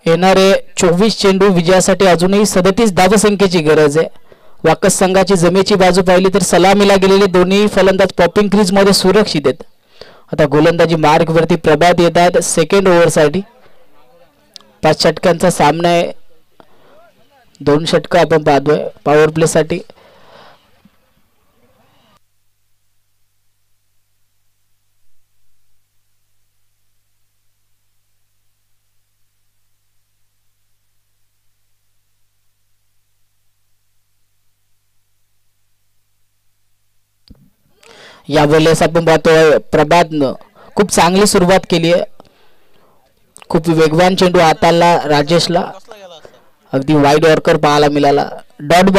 येणारे 24 चेंडू विजयासाठी अजूनही 37 धावसंख्येची गरज आहे. वाकस संघाची जमेची बाजू पाहिली तर सलामीला गेलेले दोन्ही फलंदाज पॉपिंग क्रीज मध्ये सुरक्षित आहेत. आता गोलंदाजी मार्ग वरती प्रभात येत आहेत सेकंड ओव्हरसाठी. 5 षटकांचा सामना आहे. 2 षटक आपण पाहतोय पॉवर प्ले साठी. यावेळेस आपण पाहतोय प्रभातनं खूप चांगली सुरुवात केली आहे. खूप वेगवान चेंडू हाताळला राजेशला. अगदी वाईड यॉर्कर पाहायला मिळाला. डॉट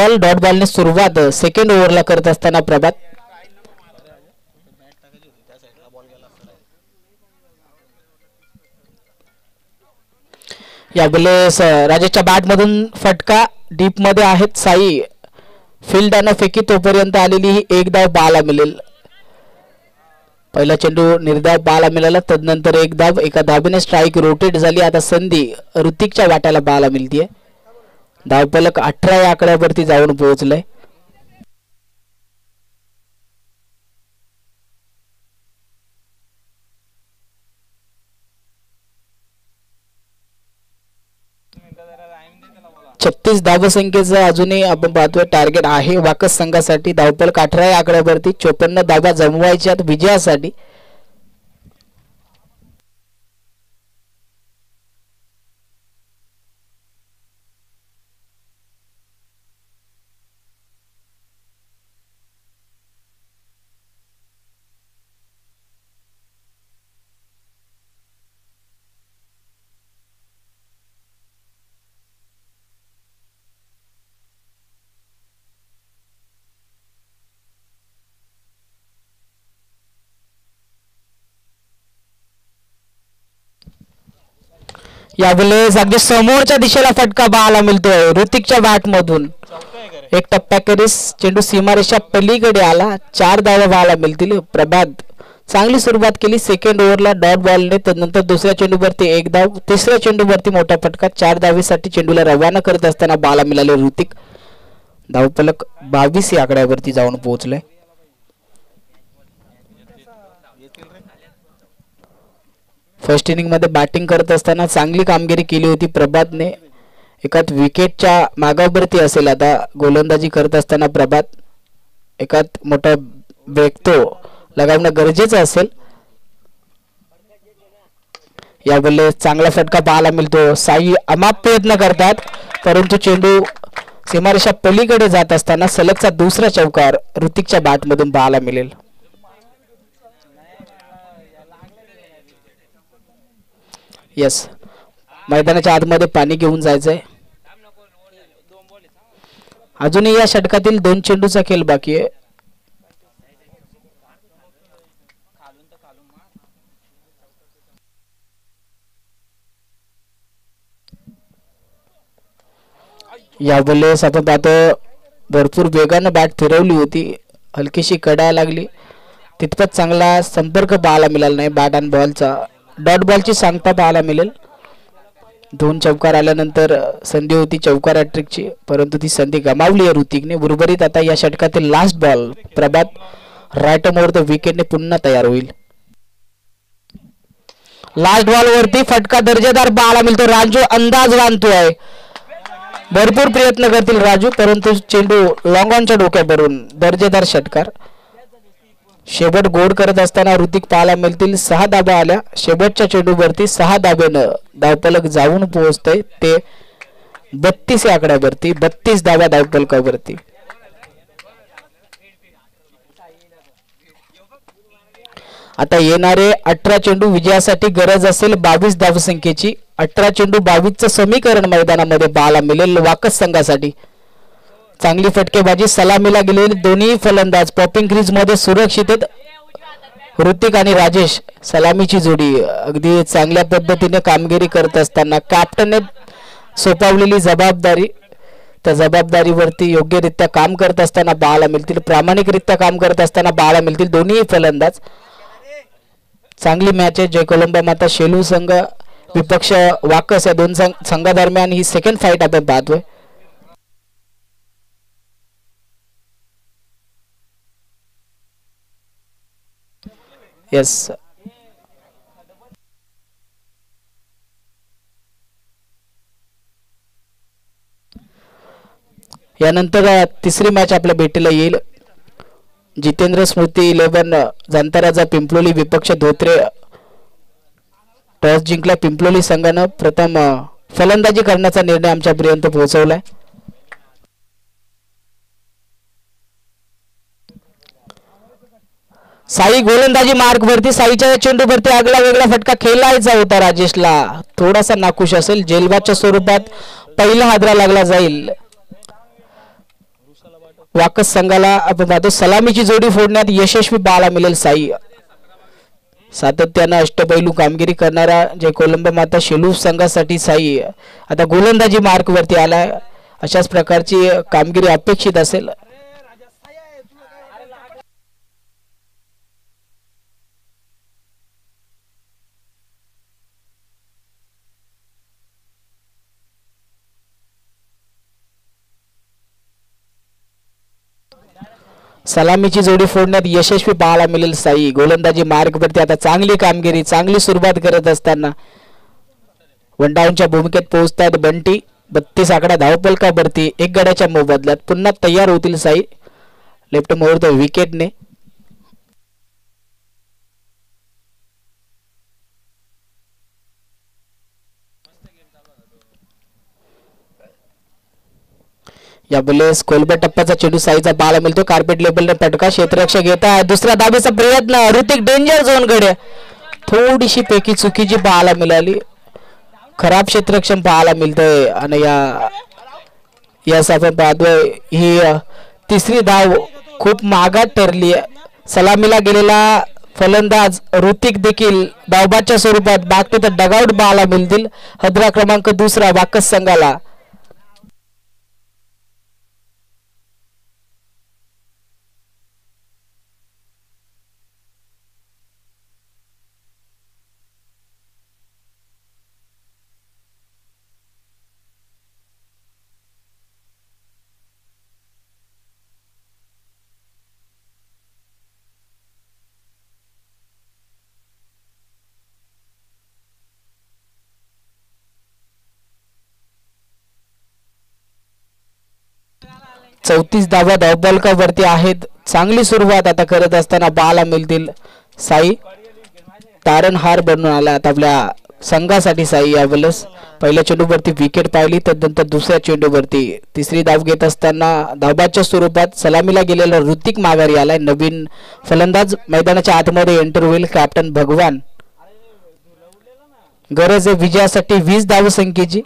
बॉलने सुरुवात सेकंड ओव्हरला करत असताना प्रभात. यावेळेस राजेशच्या बॅट मधून फटका डीप मध्ये आहेत. साई फील्डानं फेकी तोपर्यंत आलेली ही एक धाव पाहायला मिळेल. पहिला चेंडू निर्धाव पाहायला मिळाला. तदनंतर एक धाव एका धावेने स्ट्राईक रोटेट झाली. आता संधी ऋतिकच्या वाट्याला पाहायला मिळतीये. धावफलक 18 या आकड्यावरती जाऊन पोहोचलंय. छत्तीस धावसंख्येचं अजूनही आपण पाहतोय टार्गेट आहे वाकस संघासाठी. धावफलक 18 या आकड्यावरती 54 धावा जमवायच्यात विजयासाठी. यावेळेस अगदी समोरच्या दिशेला फटका पाहायला मिळतोय ऋतिकच्या बॅट मधून. एक टप्प्याखेरीस चेंडू सीमारेषा पलीकडे आला. 4 धावा पाहायला मिळतील. प्रभात चांगली सुरुवात केली सेकंड ओव्हरला डॉट बॉलने. त्यानंतर दुसऱ्या चेंडूवरती एक धाव. तिसऱ्या चेंडूवरती मोठा फटका. 4 धावेसाठी चेंडूला रवाना करत असताना पाहायला मिळाले ऋतिक. धावफलक 22 या आकड्यावरती जाऊन पोहोचले. फर्स्ट इनिंग मध्ये बॅटिंग करत असताना चांगली कामगिरी केली होती प्रभातने. एकात विकेटच्या मागावरती असेल आता गोलंदाजी करत असताना प्रभात. एकात मोठा ब्रेक तो लगावणं गरजेचं असेल. यावेळेस चांगला फटका पाहायला मिळतो. साई अमाप प्रयत्न करतात परंतु चेंडू सीमारेषा पलीकडे जात असताना सलगचा दुसरा चौकार ऋतिकच्या बॅट मधून पाहायला मिळेल. यस मैदानाच्या आतमध्ये पाणी घेऊन जायचंय. अजूनही या षटकातील 2 चेंडूचा खेळ बाकी आहे. यावेळेस आपण पाहतो भरपूर वेगानं बॅट फिरवली होती. हलकीशी कडायला लागली. तितपत चांगला संपर्क पाहायला मिळाला नाही बॅट आणि बॉलचा. डॉट बॉलची सांगता पाहायला मिळेल. 2 चौकार आल्यानंतर संधी होती चौकार हॅट्रिकची परंतु ती संधी गमावली आहे ऋतिकने. उर्वरित आता या षटकातील last ball Prabhat right more the विकेटने पुन्हा तयार होईल. लास्ट बॉल वरती फटका दर्जेदार पाहायला मिळतो. राजू अंदाज बांधतोय. भरपूर प्रयत्न करतील राजू परंतु चेंडू लॉंग ऑनच्या डोक्यावरून. दर्जेदार षटकार. शेवट गोड करत असताना ऋतिक पाहायला मिळतील. 6 धाबा आल्या शेवटच्या चेंडूवरती. 6 धाब्यानं धावफलक जाऊन पोहोचतंय ते 32 या आकड्यावरती. 32 धावा धावफलकावरती. आता येणारे 18 चेंडू विजयासाठी गरज असेल 22 धावसंख्येची. 18 चेंडू 22चं समीकरण मैदानामध्ये पाहायला मिळेल वाकस संघासाठी. चांगली फटकेबाजी. सलामीला गेलेले दोन्ही फलंदाज पॉपिंग क्रीज मध्ये सुरक्षित आहेत. ऋतिक आणि राजेश सलामीची जोडी अगदी चांगल्या पद्धतीने कामगिरी करत असताना कॅप्टनने सोपवलेली जबाबदारी त्या जबाबदारीवरती योग्यरित्या काम करत असताना पाहायला मिळतील. प्रामाणिकरित्या काम करत असताना पाहायला मिळतील दोन्ही फलंदाज. चांगली मॅच आहे. जय कोलंबा माता शेलू संघ विपक्ष वाकस या दोन संघादरम्यान ही सेकंड फाईट आपण पाहतोय. येस, यानंतर तिसरी मॅच आपल्या भेटीला येईल. जितेंद्र स्मृती 11 जांताराजा पिंपलोली विपक्ष धोत्रे. टॉस जिंकला पिंपलोली संघानं. प्रथम फलंदाजी करण्याचा निर्णय आमच्यापर्यंत पोहोचवलाय. साई गोलंदाजी मार्क वरती. साईच्या चेंडूवरती आगला वेगळा फटका खेळायचा होता राजेशला. थोडासा नाखुश असेल. जेलबादच्या स्वरूपात पहिला हादरा लागला जाईल. वाकस संघाला आपण पाहतो सलामीची जोडी फोडण्यात यशस्वी पाहायला मिळेल. साई सातत्यानं अष्टपैलू कामगिरी करणारा जे कोलंबो माता शेलू संघासाठी साई आता गोलंदाजी मार्क वरती आलाय. अशाच प्रकारची कामगिरी अपेक्षित असेल. सलामीची जोडी फोडण्यात यशस्वी पाहायला मिळेल. साई गोलंदाजी मार्ग वरती आता चांगली कामगिरी, चांगली सुरुवात करत असताना वन डाऊनच्या भूमिकेत पोहोचतात बंटी. 32 आकडा धावपलकावरती 1 गड्याच्या मोबदल्यात पुन्हा तयार होतील साई. लेफ्ट मुहूर्त विकेटने. या बलेस कोलबा टप्प्याचा चेंडू साईचा पाहायला मिळतो. कार्पेट लेबलने फटका. क्षेत्ररक्षक घेत आहे. दुसरा धाबेचा प्रयत्न. ऋतिक डेंजर झोन कडे थोडीशी पैकी चुकीची पाहायला मिळाली. खराब क्षेत्ररक्षण पाहायला मिळतंय. आणि यास आपण पाहतोय ही तिसरी धाव खूप मागात ठरली. सलामीला गेलेला फलंदाज ऋतिक देखील धावबादच्या स्वरूपात बागते तर डगआउट पाहायला मिळतील. हद्रा क्रमांक 2 वाकस संघाला. चौतीस धावा धावपलकावरती आहेत. चांगली सुरुवात आता करत असताना पाहायला मिळतील. साई तारणहार बनून आला आता आपल्या संघासाठी. साई यावेळेस पहिल्या चेंडूवरती विकेट पाहिली. त्यानंतर दुसऱ्या चेंडूवरती तिसरी धाव घेत असताना धावबादच्या स्वरूपात सलामीला गेलेला ऋतिक माघारी आलाय. नवीन फलंदाज मैदानाच्या आतमध्ये एंटर होईल. कॅप्टन भगवान. गरज आहे विजयासाठी 20 धावसंख्येची.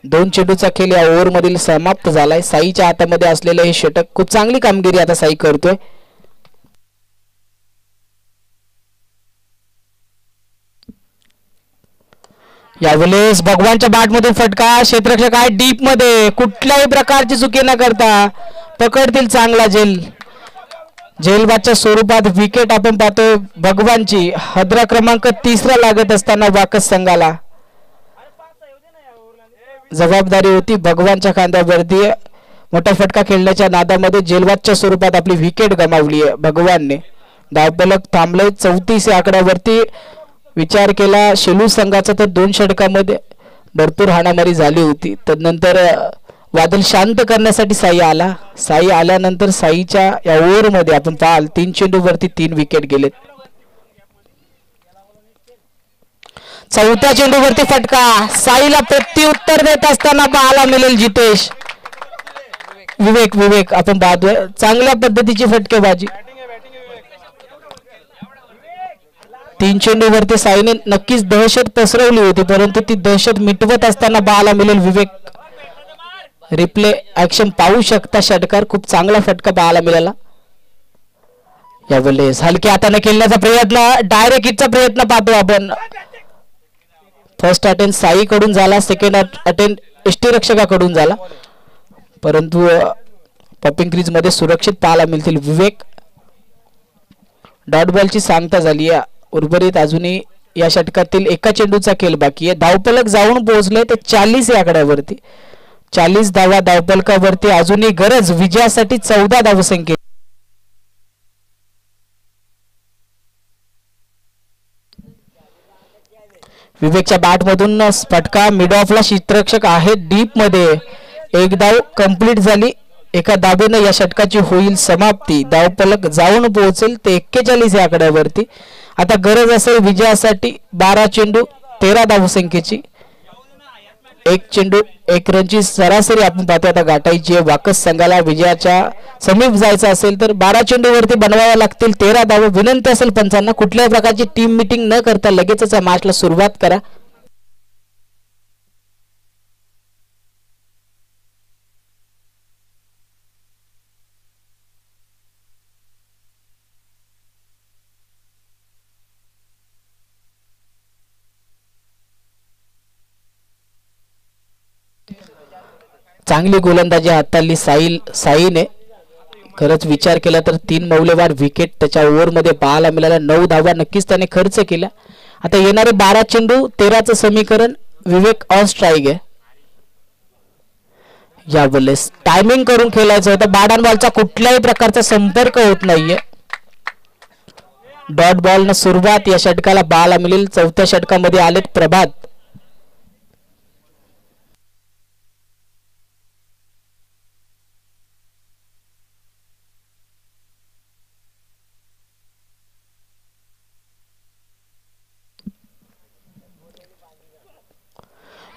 2 चेंडूचा खेळ या ओव्हर मधील समाप्त झालाय. साईच्या हातामध्ये असलेले हे षटक. खूप चांगली कामगिरी आता साई करतोय. यावेळेस भगवानच्या बॅटमधून फटका. क्षेत्ररक्षक आहे डीप मध्ये. कुठल्याही प्रकारची चुकी न करता पकडतील चांगला जेलबादच्या स्वरूपात विकेट आपण पाहतोय भगवानची. हद्रा क्रमांक 3 लागत असताना वाकस संघाला जबाबदारी होती भगवानच्या खांद्यावरती. मोठा फटका खेळण्याच्या नादामध्ये जेलबादच्या स्वरूपात आपली विकेट गमावली आहे भगवानने. धावपलक थांबले 34 आकड्यावरती. विचार केला शेलू संघाचा तर 2 षटकामध्ये भरपूर हाणामारी झाली होती. तदनंतर वादळ शांत करण्यासाठी साई आला. साई आल्यानंतर साईच्या या ओव्हर मध्ये आपण पाहाल 3 चेंडूवरती 3 विकेट गेलेत. चौथ्या चेंडूवरती फटका. साईला प्रत्युत्तर देत असताना पाहायला मिळेल जितेश. विवेक आपण पाहतोय चांगल्या पद्धतीची फटकेबाजी. 3 चेंडूवरती साईने नक्कीच दहशत पसरवली होती, परंतु ती दहशत मिटवत असताना पाहायला मिळेल विवेक. रिप्ले ऍक्शन पाहू शकता षटकार. खूप चांगला फटका पाहायला मिळाला. यावेळेस हलक्या हाताने खेळण्याचा प्रयत्न. डायरेक्ट हिटचा प्रयत्न पाहतो आपण. फर्स्ट अटेम्प्ट साई कडून झाला. सेकंड अटेम्प्ट यष्टीरक्षकाकडून झाला, परंतु पॉपिंग क्रीज मध्ये सुरक्षित पाहायला मिळतील विवेक. डॉट बॉलची सांगता झाली आहे. उर्वरित अजूनही या षटकातील एका चेंडूचा खेळ बाकी आहे. धावफलक जाऊन पोहोचले ते 40 या आकड्यावरती. 40 धावा धावफलकावरती. अजूनही गरज विजयासाठी 14 धावसंख्या. विवेकच्या बॅट मधून फटका मिड ऑफला क्षेत्ररक्षक आहे डीप मध्ये. एक धाव कंप्लीट झाली. एका धावेनं या षटकाची होईल समाप्ती. धावफलक जाऊन पोहोचेल ते 41 या आकड्यावरती. आता गरज असेल विजयासाठी 12 चेंडू 13 धावसंख्येची. एक चेंडू 1 रनची सरासरी आपण पाहतो आता गाठायची आहे. वाकस संघाला विजयाच्या समीप जायचं असेल तर 12 चेंडूवरती बनवाव्या लागतील 13 धावा. विनंती असेल पंचांना कुठल्याही प्रकारची टीम मिटिंग न करता लगेचच या मॅचला सुरुवात करा. चांगली गोलंदाजी हाताळली साईने. खरंच विचार केला तर 3 मौल्यवान विकेट त्याच्या ओव्हरमध्ये पाहायला मिळाल्या. 9 धावा नक्कीच त्याने खर्च केला. आता येणारे 12 चेंडू 13चं समीकरण. विवेक ऑन स्ट्राईक आहे. यावेळेस टायमिंग करून खेळायचं होतं. बॅट अँड बॉलचा कुठल्याही प्रकारचा संपर्क होत नाहीये. डॉट बॉल न सुरुवात या षटकाला पाहायला मिळेल. 4थ्या षटकामध्ये आलेत प्रभात.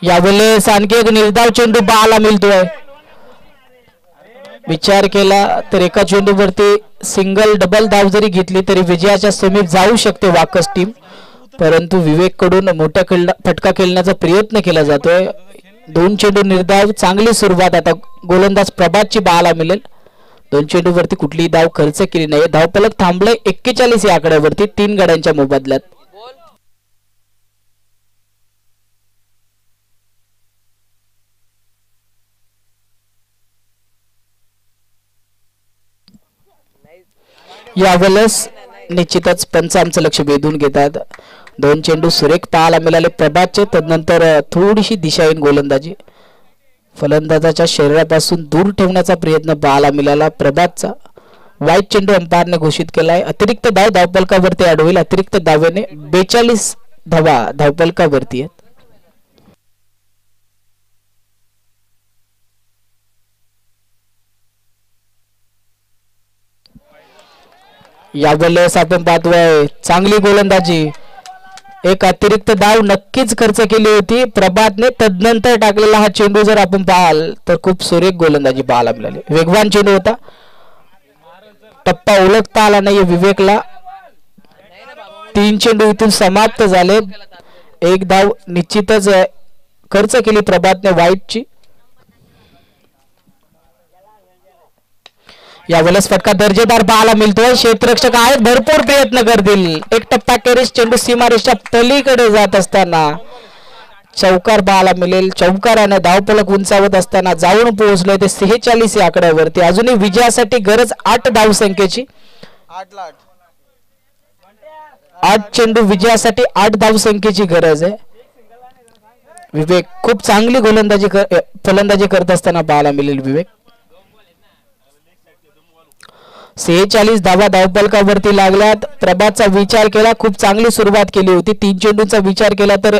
यावेळेस आणखी एक निर्धाव चेंडू पाहायला मिळतोय. विचार केला तर एका चेंडूवरती सिंगल डबल धाव जरी घेतली तरी विजयाच्या समीप जाऊ शकते वाकस टीम. परंतु विवेक कडून मोठा फटका खेळण्याचा प्रयत्न केला जातोय. 2 चेंडू निर्धाव. चांगली सुरुवात आता गोलंदाज प्रभातची पाहायला मिळेल. 2 चेंडूवरती कुठलीही धाव खर्च केली नाही. धावफलक थांबले 41 या आकड्यावरती 3 गड्यांच्या मोबदल्यात. यावेळेस निश्चितच पंच आमचं लक्ष वेधून घेतात. 2 चेंडू सुरेख पाहायला मिळाले प्रभातचे. तदनंतर थोडीशी दिशाहीन गोलंदाजी. फलंदाजाच्या शरीरापासून दूर ठेवण्याचा प्रयत्न पाहायला मिळाला प्रभातचा. वाईट चेंडू अंपायरने घोषित केलाय. अतिरिक्त धाव धावफलकावरती ऍड होईल. अतिरिक्त धावेने 42 धावा धावफलकावरती आहेत. यावेळेस आपण पाहतोय चांगली गोलंदाजी. एक अतिरिक्त धाव नक्कीच खर्च केली होती प्रभातने. तदनंतर टाकलेला हा चेंडू जर आपण पाहाल तर खूप सुरेख गोलंदाजी पाहायला मिळाली. वेगवान चेंडू होता. टप्पा ओळखता आला नाही विवेकला. 3 चेंडू इथून समाप्त झाले. 1 धाव निश्चितच खर्च केली प्रभातने वाईटची. यावेळेस फटका दर्जेदार पाहायला मिळतोय. क्षेत्ररक्षक आहेत भरपूर प्रयत्न करतील. एक टप्पा कॅरेज चेंडू सीमारेषच्या पलीकडे जात असताना चौकार पाहायला मिळेल. चौकाराने धावफलक उंचावत असताना जाऊन पोहोचले ते 46 या आकड्यावरती. अजूनही विजयासाठी गरज 8 धावसंख्येची. 8 चेंडू विजयासाठी 8 धावसंख्येची गरज आहे. विवेक खूप चांगली फलंदाजी करत असताना पाहायला मिळेल. विवेक 46 धावा धावफलकावरती लागल्यात. प्रभातचा विचार केला खूप चांगली सुरुवात केली होती. 3 चेंडूंचा विचार केला तर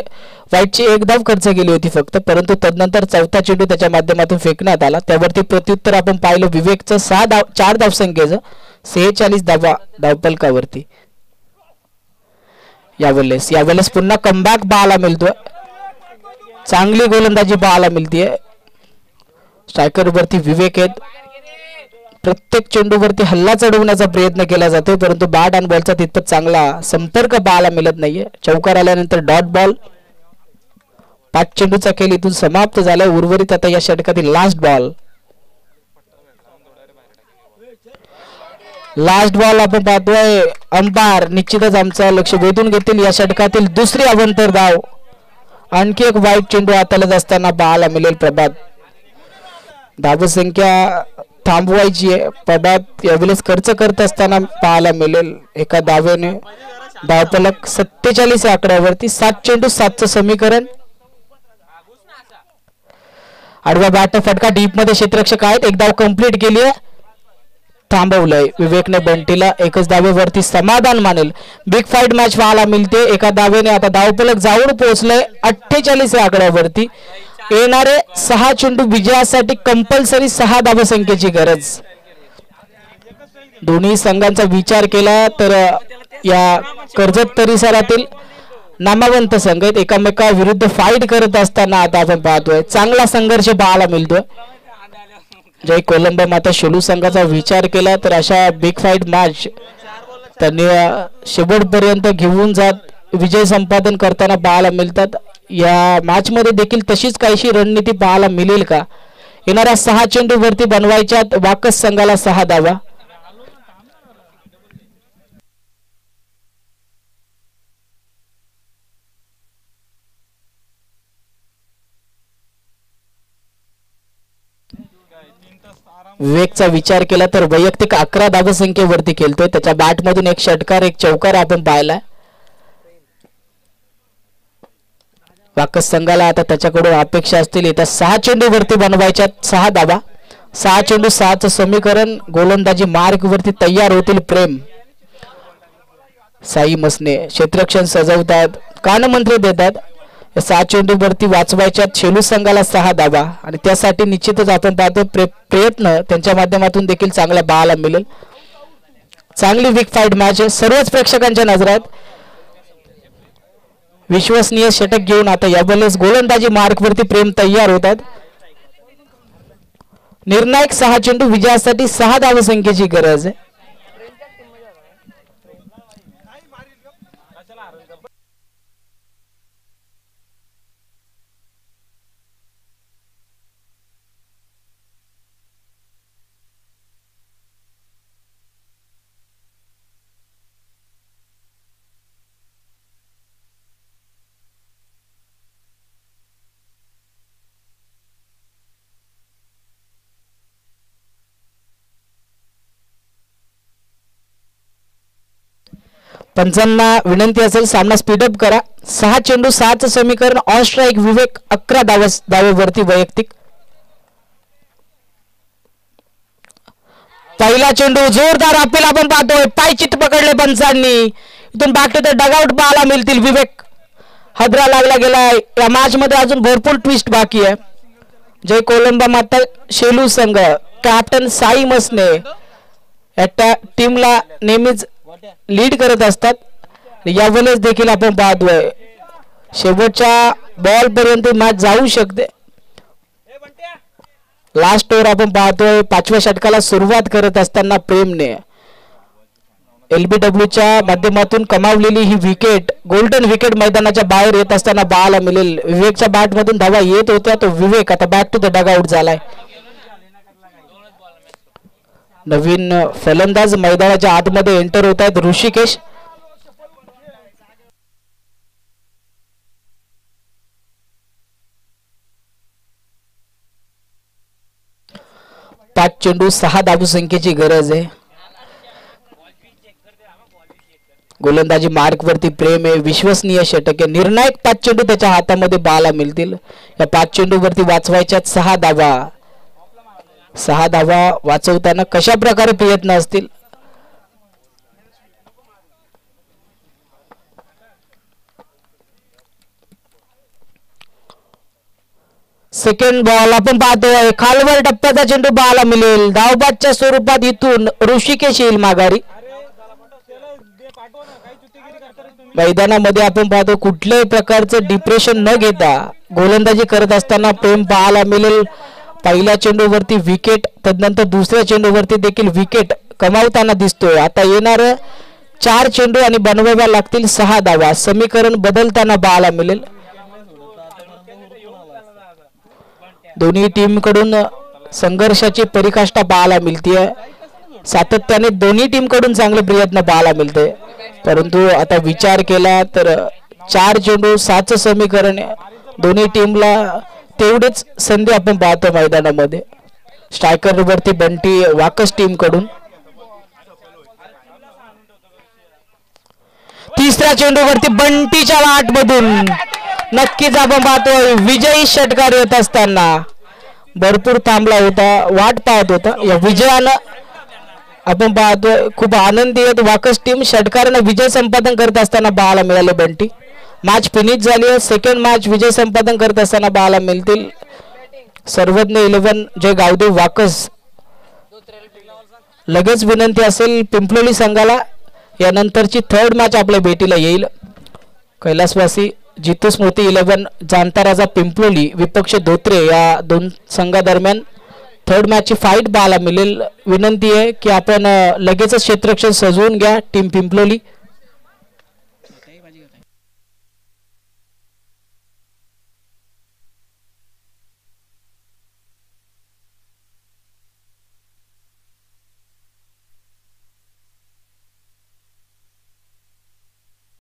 वाईटची 1 धाव खर्च केली होती फक्त. परंतु तदनंतर 4था चेंडू त्याच्या माध्यमातून फेकण्यात आला. त्यावरती प्रत्युत्तर आपण पाहिलं विवेकचं 4 धावसंख्येचं 46 धावा धावफलकावरती. यावेळेस पुन्हा कमबॅक पाहायला मिळतोय. चांगली गोलंदाजी पाहायला मिळतीये. स्ट्रायकर वरती विवेक आहेत. प्रत्येक चेंडूवरती हल्ला चढवण्याचा प्रयत्न केला जातो परंतु बॅट अँड बॉलचा तितपत चांगला संपर्क पाहायला मिळत नाहीये. चौकार आल्यानंतर डॉट बॉल. 5 चेंडूचा खेळ इथून समाप्त झाला. उर्वरित आता या षटकातील लास्ट बॉल आपण पाहतोय. अंपायर निश्चितच आमचं लक्ष वेधून घेतील. या षटकातील दुसरी अवंतर धाव. आणखी एक वाईट चेंडू हाताळत असताना पाहायला मिळेल प्रभात. धावसंख्या थांबवायची आहे. प्रभात यावेळेस खर्च करत असताना पाहायला मिळेल. एका धावेने धावफलक 47 आकड्यावरती 7 चेंडू 7चं समीकरण. आडवा बॅट फटका डीप मध्ये क्षेत्ररक्षक आहेत. एक धाव कंप्लीट केली आहे. थांबवलंय विवेकने बंटीला. एकच धावेवरती समाधान मानेल. बिग फाईट मॅच पाहायला मिळते. एका धावेने आता धावफलक जाऊन पोहोचलंय 48 आकड्यावरती. येणारे 6 चेंडू विजयासाठी कंपल्सरी 6 धावसंख्येची गरज. दोन्ही संघांचा विचार केला तर या कर्जत परिसरातील नामवंत संघ आहेत. एकामेका विरुद्ध फाईट करत असताना आता आपण पाहतोय चांगला संघर्ष पाहायला मिळतोय. जय कोलंबा माता शेलू संघाचा विचार केला तर अशा बिग फाईट मॅच त्यांनी शेवटपर्यंत घेऊन जात विजय संपादन करताना पाहायला मिळतात. या मॅच मध्ये देखील तशीच काहीशी रणनीती पाहायला मिळेल का? येणाऱ्या 6 चेंडू वरती बनवायच्यात वाकस संघाला 6 धावा. विवेकचा विचार केला तर वैयक्तिक 11 धावसंख्येवरती खेळतोय. त्याच्या बॅट मधून एक षटकार एक चौकार आपण पाहिलाय. वाकस संघाला आता त्याच्याकडून अपेक्षा असतील येत्या 6 चेंडू वरती बनवायच्या 6 धावा. 6 चेंडू 6चं समीकरण. गोलंदाजी मार्ग वरती तयार होतील प्रेम. साई मसने क्षेत्ररक्षण सजवतात. कानमंत्री देतात. 6 चेंडू वरती वाचवायच्या शेलू संघाला 6 धावा आणि त्यासाठी निश्चितच आपण पाहतो प्रयत्न त्यांच्या माध्यमातून देखील चांगला पाहायला मिळेल. चांगली बिग फाईट मॅच आहे. सर्वच प्रेक्षकांच्या नजरात विश्वसनीय षटक घेऊन आता यावेळेस गोलंदाजी मार्ग वरती प्रेम तयार होतात. निर्णायक 6 चेंडू विजयासाठी 6 धावसंख्येची गरज आहे. पंचांना विनंती असेल सामना स्पीडअप करा. 6 चेंडू 6चं समीकरण. ऑन स्ट्राईक विवेक 11 धावेवरती वैयक्तिक. पहिला चेंडू जोरदार अपील आपण पाहतोय. पाय चित पकडले पंचांनी. इथून बॅक टू द डगआउट पाहायला मिळतील. विवेक हादरा लागला गेलाय. या मॅच मध्ये अजून भरपूर ट्विस्ट बाकी आहे. जय कोलंबा माता शेलू संघ कॅप्टन साई मसने या टीमला नेहमीच लीड करत असतात. यावेळेस देखील आपण पाहतोय शेवटच्या बॉल पर्यंत मॅच जाऊ शकते. लास्ट ओव्हर आपण पाहतोय 5व्या षटकाला सुरुवात करत असताना प्रेमने LBWच्या माध्यमातून कमावलेली ही विकेट गोल्डन विकेट मैदानाच्या बाहेर येत असताना पाहायला मिळेल. विवेकच्या बॅट मधून धावा येत होत्या. तो विवेक आता बॅक टू द डगआउट झालाय. नवीन फलंदाज मैदानाच्या आतमध्ये एंटर होत आहेत. ऋषिकेश. पाच चेंडू 6 धावसंख्येची गरज आहे. गोलंदाजी मार्क वरती प्रेम आहे. विश्वसनीय षटक आहे. निर्णायक 5 चेंडू त्याच्या हातामध्ये पाहायला मिळतील. या 5 चेंडू वरती वाचवायच्या 6 धावा. 6 धावा वाचवताना कशा प्रकारे प्रयत्न असतील. सेकंड बॉल आपण पाहतोय. खालवर टप्प्याचा चेंडू पाहायला मिळेल. धावबादच्या स्वरूपात इथून ऋषिकेश येईल माघारी. मैदानामध्ये आपण पाहतो कुठल्याही प्रकारचं डिप्रेशन न घेता गोलंदाजी करत असताना प्रेम पाहायला मिळेल. पहिल्या चेंडूवरती विकेट तदनंतर दुसऱ्या चेंडूवरती देखील विकेट कमावताना दिसतोय. आता येणार 4 चेंडू आणि बनवाव्या लागतील 6 धावा. समीकरण बदलताना पाहायला मिळेल. दोन्ही टीम कडून संघर्षाची परिकाष्ठा पाहायला मिळते. सातत्याने दोन्ही टीम कडून चांगले प्रयत्न पाहायला मिळते. परंतु आता विचार केला तर 4 चेंडू 7चं समीकरण. दोन्ही टीमला तेवढेच संधी आपण पाहतो मैदानामध्ये. स्ट्रायकर वरती बंटी वाकस टीम कडून तिसऱ्या चेंडूवरती बंटीच्या वाटमधून नक्कीच आपण पाहतोय विजयी षटकार येत असताना भरपूर थांबला होता, वाट पाहत होता. या विजयानं आपण पाहतोय खूप आनंदी आहेत वाकस टीम. षटकारानं विजय संपादन करत असताना पाहायला मिळाले बंटी. मॅच फिनिश झाली आहे. सेकंड मॅच विजय संपादन करत असताना पाहायला मिळतील सर्वज्ञ 11 जय गावदेव वाकस. लगेच विनंती असेल पिंपलोली संघाला, यानंतरची थर्ड मॅच आपल्या भेटीला येईल. कैलासवासी जितू स्मृती 11 जाणता राजा पिंपलोली विपक्ष धोत्रे या दोन संघादरम्यान थर्ड मॅचची फाईट पाहायला मिळेल. विनंती आहे की आपण लगेचच क्षेत्ररक्षण सजवून घ्या टीम पिंपलोली.